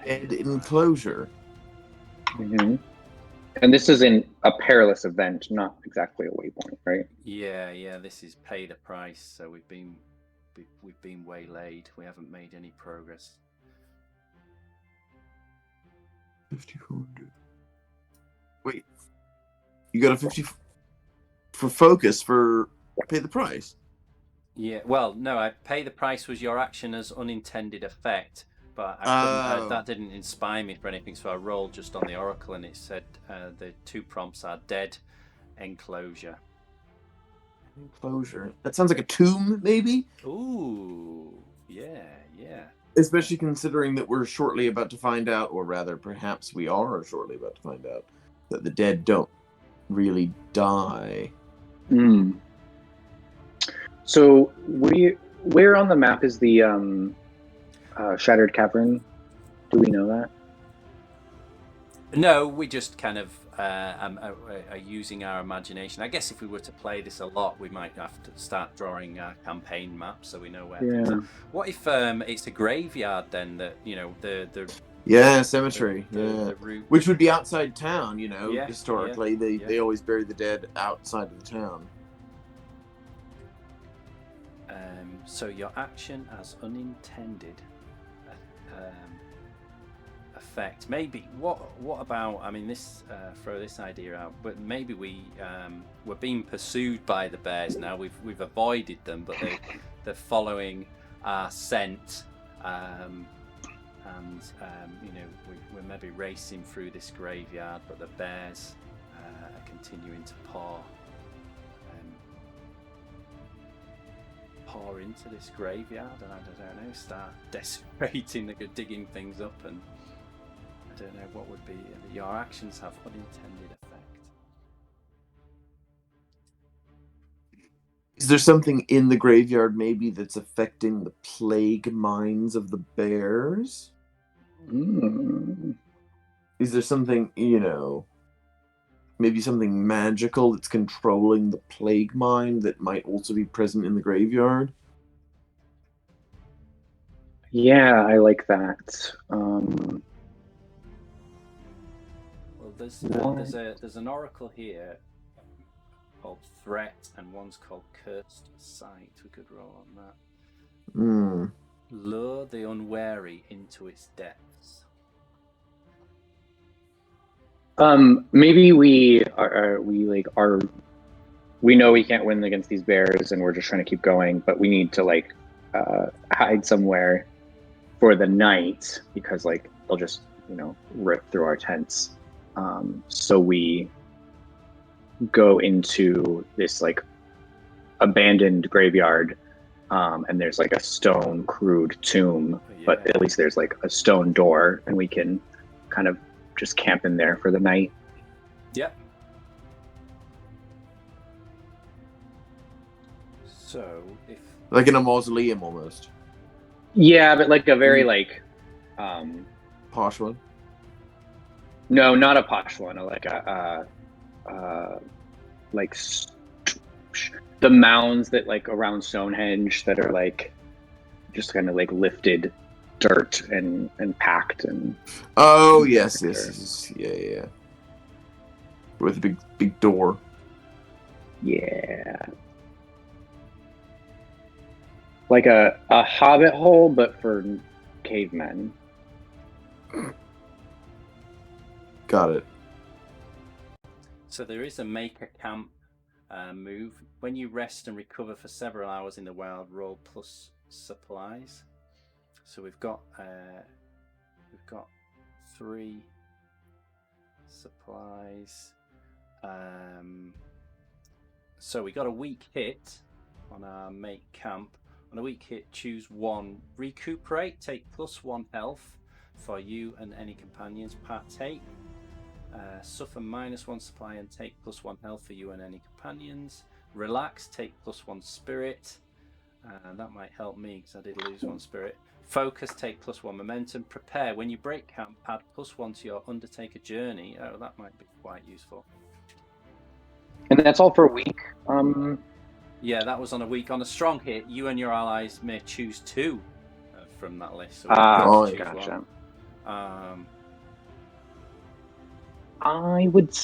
Dead Enclosure. Mm-hmm. And this is in a perilous event, not exactly a waypoint, right? Yeah. This is pay the price. So we've been waylaid. We haven't made any progress. 5,400. Wait, you got a 50 for focus for pay the price? Yeah. Well, no. Pay the price was your action as unintended effect, but that didn't inspire me for anything. So I rolled just on the oracle, and it said the 2 prompts are dead enclosure. Enclosure. That sounds like a tomb, maybe. Ooh. Yeah. Especially considering that we're shortly about to find out, or rather, perhaps we are shortly about to find out, that the dead don't really die. Hmm. So where on the map is the Shattered Cavern? Do we know that? No, we just kind of are using our imagination. I guess if we were to play this a lot, we might have to start drawing our campaign maps so we know where things are. What if it's a graveyard then? That Yeah, cemetery. the route, which would be outside town. Yeah, historically they always bury the dead outside of the town. So your action as unintended effect. Maybe what about? I mean, this throw this idea out, but maybe we're being pursued by the bears now. We've avoided them, but they're following our scent, and we're maybe racing through this graveyard, but the bears are continuing to paw into this graveyard, and I don't know, start desecrating, digging things up, and I don't know what would be. Your actions have unintended effect. Is there something in the graveyard maybe that's affecting the plague minds of the bears? Is there something, maybe something magical that's controlling the plague mind that might also be present in the graveyard? Yeah, I like that. Well, there's an oracle here called Threat, and one's called Cursed Sight. We could roll on that. Lure the unwary into its depths. Maybe we know we can't win against these bears, and we're just trying to keep going. But we need to hide somewhere for the night because they'll just rip through our tents. So we go into this abandoned graveyard, and there's a stone crude tomb, but at least there's a stone door, and we can kind of just camp in there for the night. Yep. So if in a mausoleum almost. Yeah, but a very posh one. No, not a posh one. The mounds that around Stonehenge that are just kind of lifted dirt and packed and. Oh yes, yeah. With a big door. Yeah. Like a hobbit hole, but for cavemen. Got it. So there is a make a camp move. When you rest and recover for several hours in the wild, roll plus supplies. So we've got 3 supplies. So we got a weak hit on our make camp. On a weak hit, choose 1. Recuperate, take +1 health for you and any companions. Partake, suffer -1 supply and take +1 health for you and any companions. Relax, take +1 spirit. That might help me because I did lose 1 spirit. Focus, take +1 momentum. Prepare, when you break camp, add +1 to your Undertaker Journey. Oh, that might be quite useful. And that's all for a week. Yeah, that was on a week. On a strong hit, you and your allies may choose 2 from that list. So gotcha. I would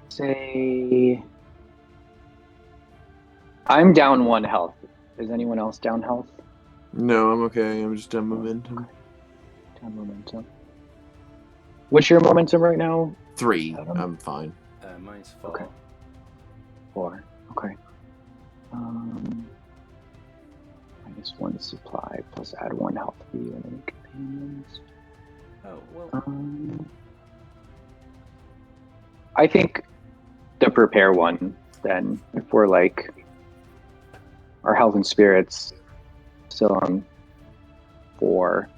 say I'm down 1 health. Is anyone else down health? No, I'm okay. I'm just down momentum. Okay. Down momentum. What's your momentum right now? 3. I'm fine. Mine's 4. Okay. 4. Okay. -1 supply plus add 1 health for you and any companions. Oh well. I think the prepare one. Then, if we're our health and spirits still on 4,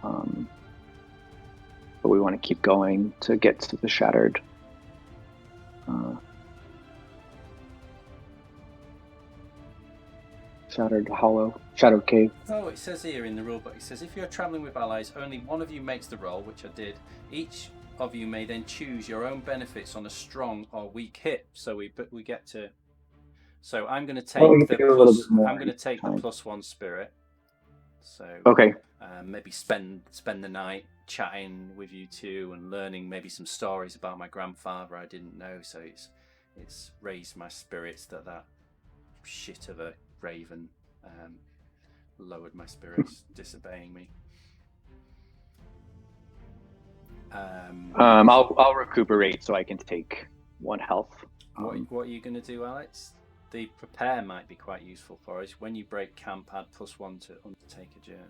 But we want to keep going to get to the shattered shadowed cave. Oh, it says here in the rulebook, it says if you're travelling with allies, only one of you makes the roll, which I did. Each of you may then choose your own benefits on a strong or weak hit. So we get to. So I'm going to take the plus. I'm going to take the +1 spirit. So okay. Maybe spend the night chatting with you two and learning maybe some stories about my grandfather I didn't know. So it's raised my spirits that shit of a raven lowered my spirits, disobeying me. I'll recuperate so I can take 1 health. What are you going to do, Alex? The prepare might be quite useful for us. When you break camp, add +1 to Undertaker Journey.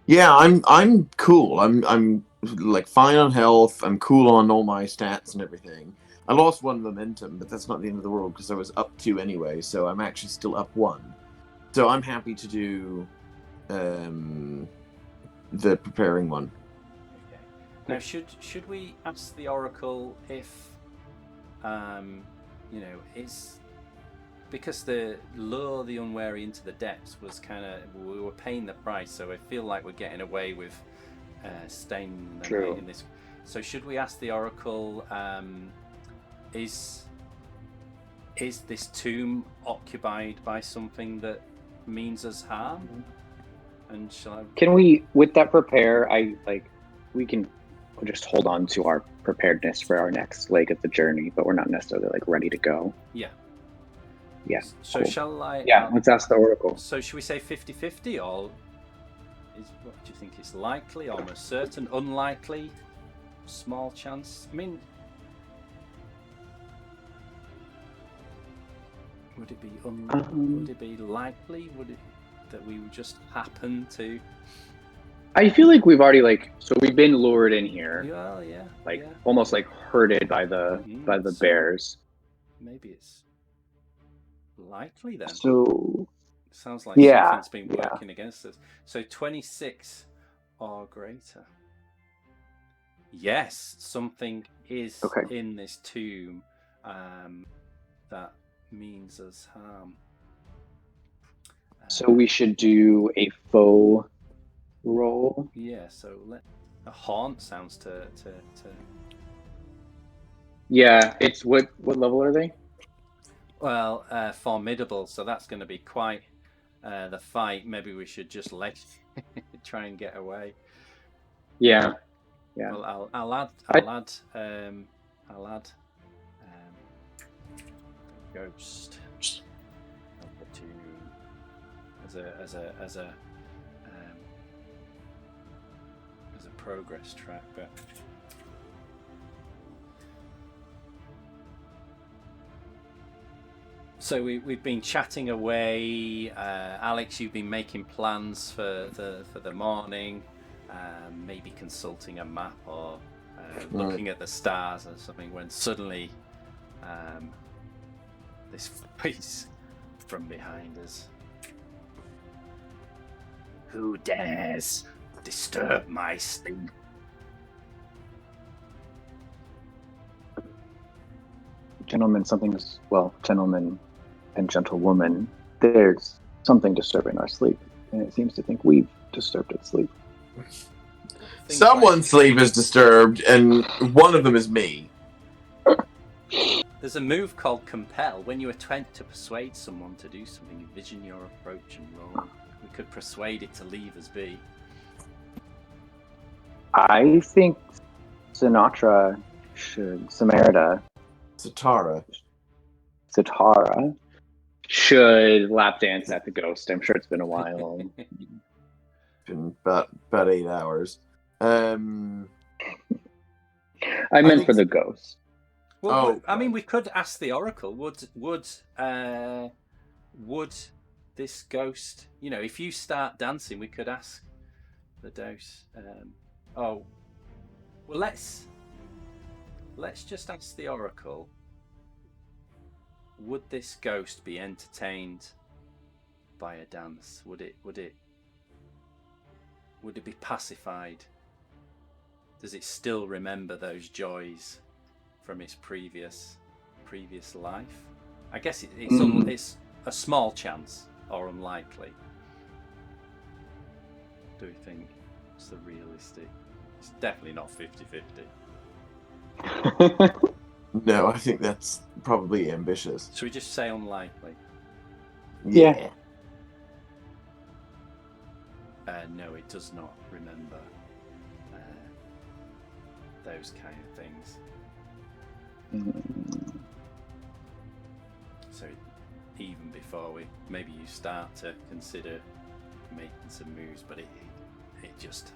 Yeah, I'm cool. I'm like fine on health. I'm cool on all my stats and everything. I lost 1 momentum, but that's not the end of the world because I was up 2 anyway. So I'm actually still up 1. So I'm happy to do the preparing one. Okay. Now, should we ask the Oracle if is because the lure the unwary into the depths was kind of we were paying the price, so I feel like we're getting away with staying the night in this. So should we ask the Oracle? Is this tomb occupied by something that means us harm? And shall I... Can we, with that prepare, we can just hold on to our preparedness for our next leg of the journey, but we're not necessarily ready to go. Yeah. Yeah. So cool. Shall I? Yeah, let's ask the Oracle. So should we say 50-50, or what do you think? It's likely, almost certain, unlikely, small chance? I mean, would it be would it be likely? Would it that we would just happen to? I feel like we've already so we've been lured in here. Well, yeah. Almost herded by the bears. Maybe it's likely then. So sounds like something's been working against us. So 26 or greater. Yes, something is in this tomb that means us harm. So we should do a faux roll. Yeah, so a haunt sounds to. Yeah, it's what level are they? Well, formidable. So that's going to be quite the fight. Maybe we should just try and get away. Yeah. Well, I'll add ghost of the tomb as a progress track, but. So we've been chatting away. Alex, you've been making plans for the morning, maybe consulting a map or looking at the stars or something. When suddenly, this voice from behind us: "Who dares disturb my sleep?" Gentlemen and gentlewoman, there's something disturbing our sleep, and it seems to think we've disturbed its sleep. Someone's sleep is disturbed, and one of them is me. There's a move called Compel. When you attempt to persuade someone to do something, you vision your approach and roll. We could persuade it to leave us be. I think Setara should lap dance at the ghost. I'm sure it's been a while. Been about 8 hours. I meant for the ghost. Well, I mean, we could ask the Oracle. Would this ghost? If you start dancing, we could ask the ghost. Well, let's just ask the Oracle. Would this ghost be entertained by a dance? Would would it be pacified? Does it still remember those joys from its previous life? I guess it's a small chance, or unlikely. Do you think it's the realistic? It's definitely not 50-50. No, I think that's probably ambitious. Should we just say unlikely? Yeah. No, it does not remember those kind of things. So even before maybe you start to consider making some moves, but it just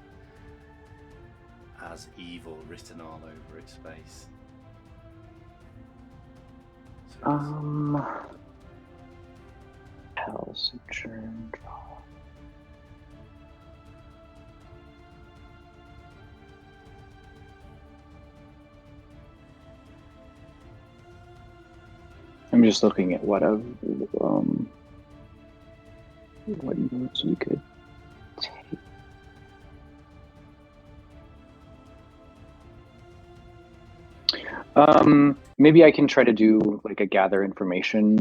has evil written all over its face. So Hell's adjourned. I'm just looking at what moves we could take. Maybe I can try to do like a gather information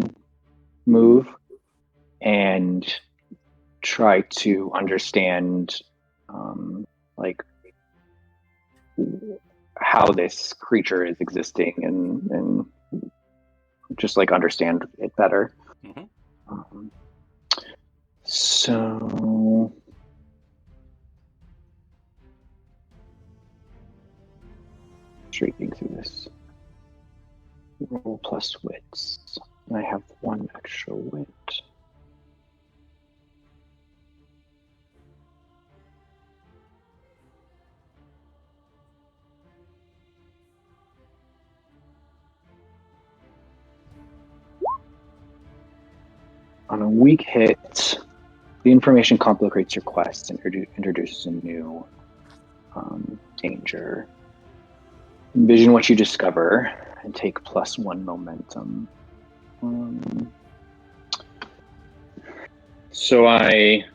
move and try to understand like how this creature is existing and just like understand it better. Mm-hmm. So just reading through this. Roll plus wits. I have 1 extra wit. On a weak hit, the information complicates your quest and introduces a new danger. Envision what you discover and take +1 momentum. So I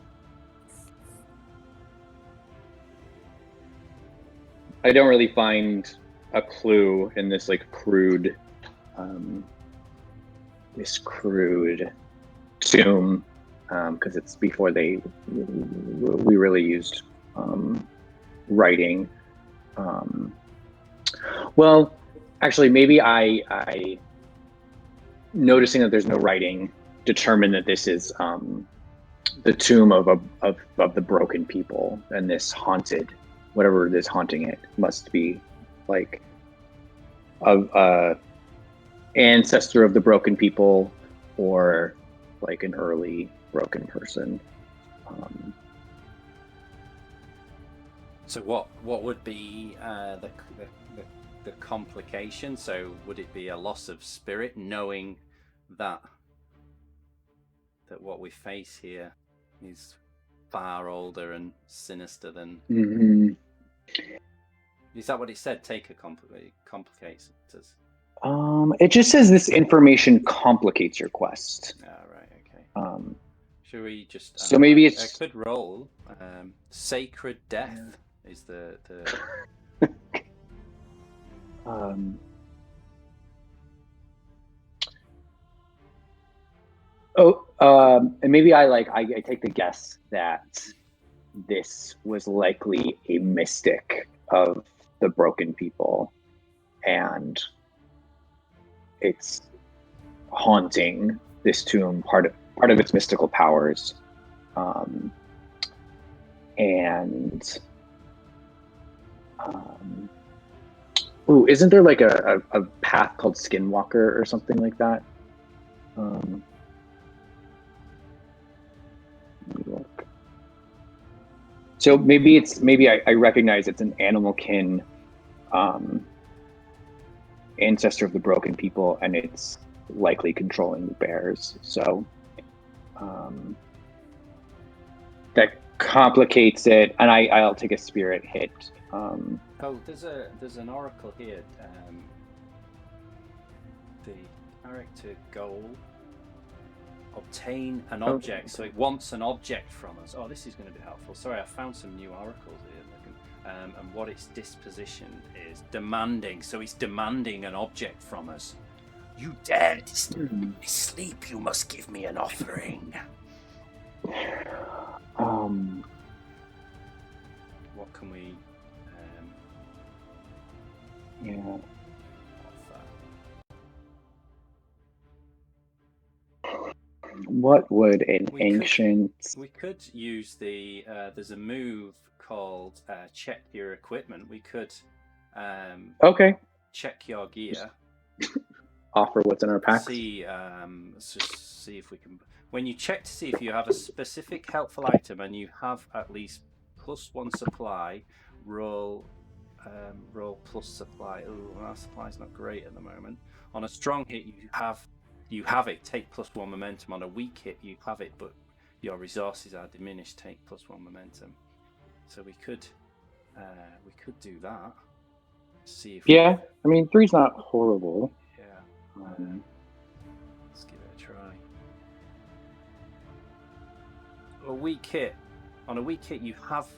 don't really find a clue in this like crude tomb because it's before we really used writing. Well, actually, maybe I noticing that there's no writing determined that this is the tomb of the broken people, and this haunted, whatever it is haunting it, must be like a ancestor of the broken people, or like an early broken person. So what would be the complication? So would it be a loss of spirit, knowing that what we face here is far older and sinister than? Mm-hmm. Is that what it said? Take a complicates us. It just says this information complicates your quest. Right. Okay. Should we just? So maybe it's. I could roll. Sacred Death is the. And maybe I take the guess that this was likely a mystic of the broken people, and it's haunting this tomb, part of its mystical powers, isn't there like a path called Skinwalker or something like that? Let me look. So maybe I recognize it's an animalkin ancestor of the broken people, and it's likely controlling the bears. So that complicates it, and I'll take a spirit hit. There's an oracle here. The character goal obtain an object. So it wants an object from us. Oh, this is going to be helpful. Sorry, I found some new oracles here. And what its disposition is demanding. So it's demanding an object from us. You dare disturb my sleep, you must give me an offering. What can we yeah. What would an ancient... We could use the... there's a move called check your equipment. We could okay. check your gear. Offer what's in our packs. See, let's just see if we can... When you check to see if you have a specific helpful item and you have at least +1 supply, roll plus supply. Oh, our supply's not great at the moment. On a strong hit, you have it. Take +1 momentum. On a weak hit, you have it, but your resources are diminished. Take +1 momentum. So we could do that. See if I mean 3's not horrible. Yeah. Let's give it a try. On a weak hit, you have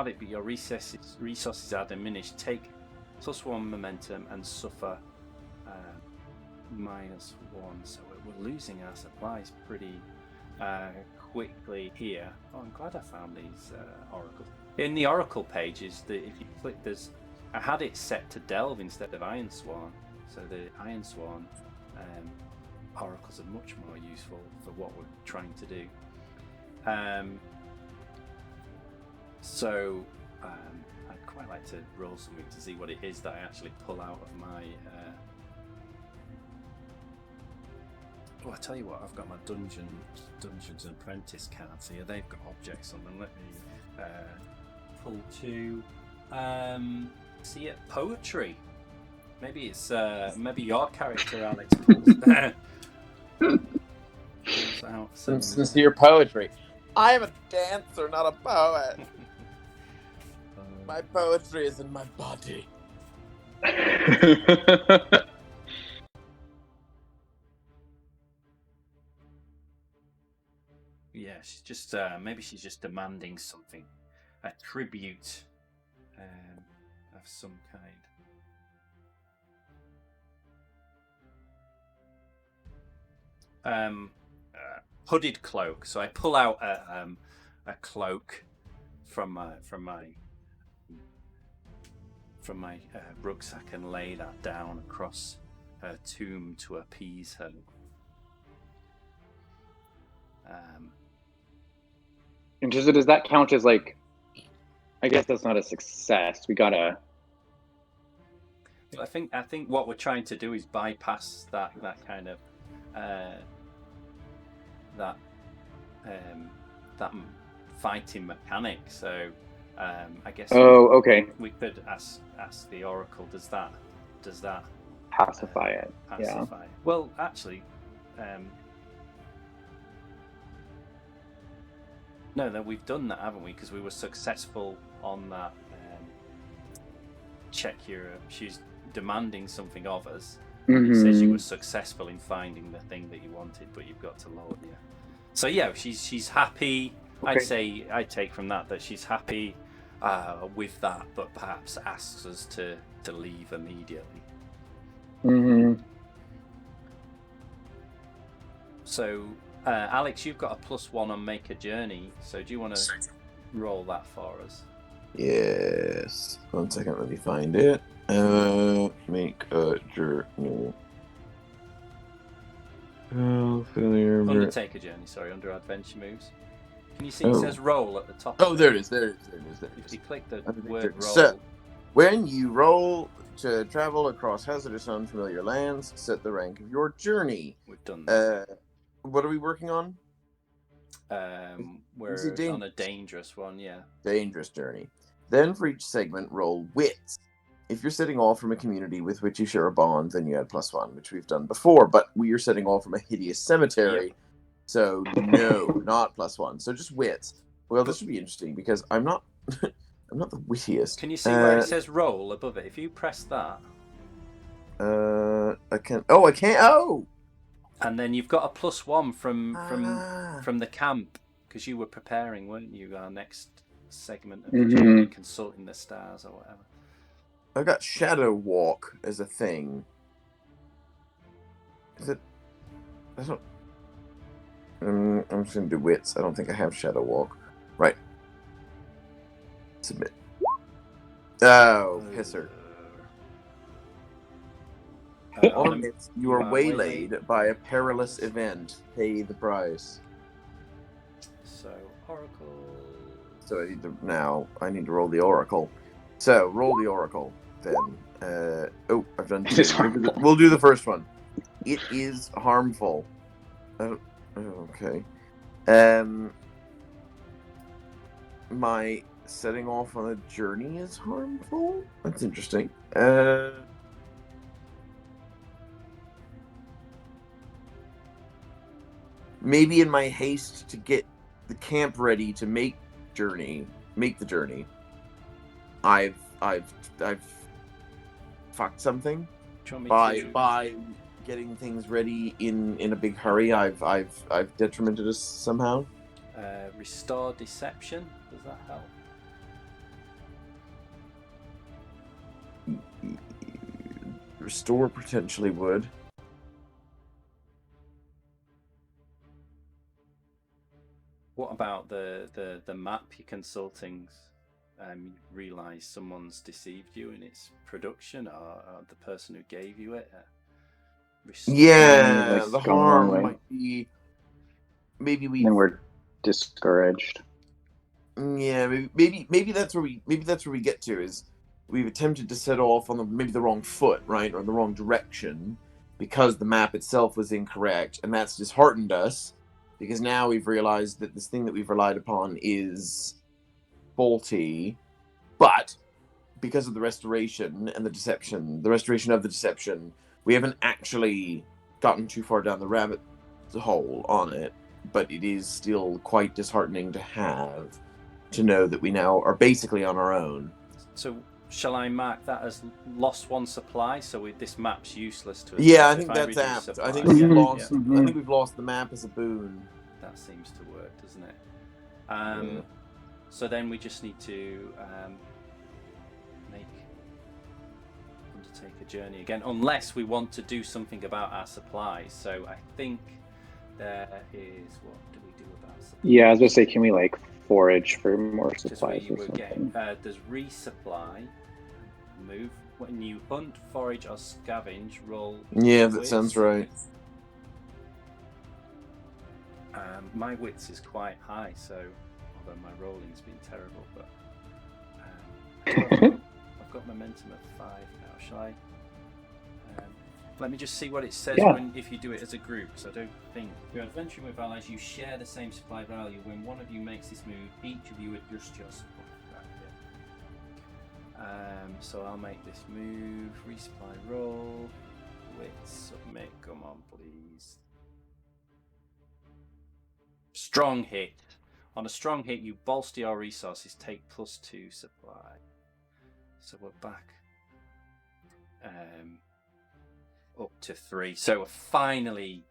it, but your resources are diminished. Take +1 momentum and suffer -1. So we're losing our supplies pretty quickly here. Oh, I'm glad I found these oracles. In the oracle pages, if you click, I had it set to delve instead of Ironsworn. So the Ironsworn oracles are much more useful for what we're trying to do. So I'd quite like to roll something to see what it is that I actually pull out of my... Oh, I tell you what, I've got my Dungeons and Apprentice cards here. They've got objects on them. Let me pull 2. See it, poetry. Maybe it's maybe your character, Alex, pulls out some sincere poetry. I am a dancer, not a poet. My poetry is in my body. Yeah, she's just maybe she's just demanding something, a tribute of some kind. Hooded cloak. So I pull out a cloak from my rucksack and lay that down across her tomb to appease her. And does that count as like? I guess that's not a success. We gotta. I think what we're trying to do is bypass that kind of that fighting mechanic. So I guess. Oh, okay. We could ask the Oracle. Does that pacify it? Pacify. Yeah. Well, actually, no, we've done that, haven't we? Because we were successful on that. Check your. She's demanding something of us. Mm-hmm. It says you were successful in finding the thing that you wanted, but you've got to lower the. So yeah, she's happy. Okay. I take from that she's happy with that, but perhaps asks us to leave immediately. Mm-hmm. So Alex, you've got a +1 on Make a Journey. So do you want to roll that for us? Yes. 1 second, let me find it. Make a journey. Undertaker Journey, sorry, under adventure moves. Can you see it says roll at the top? Oh, there it is. If you click the word roll. So, when you roll to travel across hazardous and unfamiliar lands, set the rank of your journey. We've done that. What are we working on? We're on a dangerous one, yeah. Dangerous journey. Then for each segment, roll wit. If you're setting off from a community with which you share a bond, then you add +1, which we've done before. But we are setting off from a hideous cemetery, yep. So no, not +1. So just wit. Well, this should be interesting because I'm not the wittiest. Can you see where it says roll above it? If you press that, I can't. Oh, I can't. Oh, And then you've got a +1 from Ah. from the camp, because you were preparing, weren't you? Our next segment of the Mhm. journey, consulting the stars or whatever. I've got Shadow Walk as a thing. Is it? I don't. I'm just gonna do wits. I don't think I have Shadow Walk. Right. Submit. Oh, pisser. On it, you are waylaid by a perilous event. Pay the price. So, Oracle. So I need to roll the Oracle. So roll the Oracle then. I've done It is two. harmful. We'll do the first one. It is harmful. Okay. My setting off on a journey is harmful? That's interesting. Maybe in my haste to get the camp ready to make the journey, I've fucked something by getting things ready in a big hurry. I've detrimented us somehow. Restore deception. Does that help? Restore potentially would. What about the map you're consulting? You realise someone's deceived you in its production, or the person who gave you it. Yeah, Like the gone the wrong harm way. might be. Maybe we. And we're discouraged. Yeah, maybe that's where we get to is we've attempted to set off on the wrong foot, right, or the wrong direction, because the map itself was incorrect, and that's disheartened us because now we've realized that this thing that we've relied upon is faulty, but because of the restoration and the restoration of the deception, we haven't actually gotten too far down the rabbit hole on it, but it is still quite disheartening to know that we now are basically on our own. So shall I mark that as lost one supply? So this map's useless to us. Yeah, I think that's apt. Supply, I think we've lost. Yeah. I think we've lost the map as a boon. That seems to work, doesn't it? So then we just need to make Undertaker Journey again, unless we want to do something about our supplies. So I think there is, what do we do about supplies? Yeah, I was going to say, can we like forage for more supplies or something? There's resupply, move. When you hunt, forage, or scavenge, roll. Yeah, that sounds right. My wits is quite high, so although my rolling's been terrible, but I've got momentum of 5 now. Shall I? Let me just see what it says if you do it as a group. So I don't think you're adventuring with allies. You share the same supply value. When one of you makes this move, each of you adjust your supply. So I'll make this move. Resupply roll. Wits submit. Come on, please. Strong hit. On a strong hit, you bolster your resources. Take +2 supply. So we're back. Up to 3. So finally,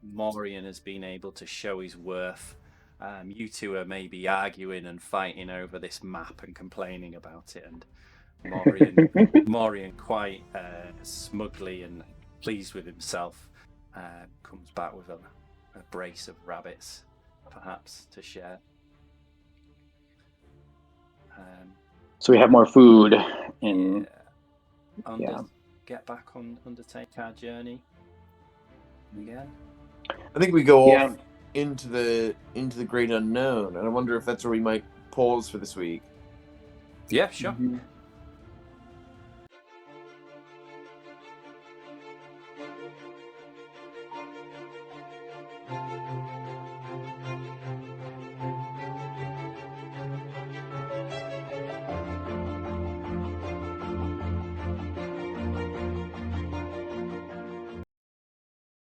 Morien has been able to show his worth. You two are maybe arguing and fighting over this map and complaining about it, and Morien quite smugly and pleased with himself, comes back with a brace of rabbits, perhaps, to share. So we have more food Get back on Undertaker Journey again. I think we go off into the great unknown, and I wonder if that's where we might pause for this week. Yeah, sure.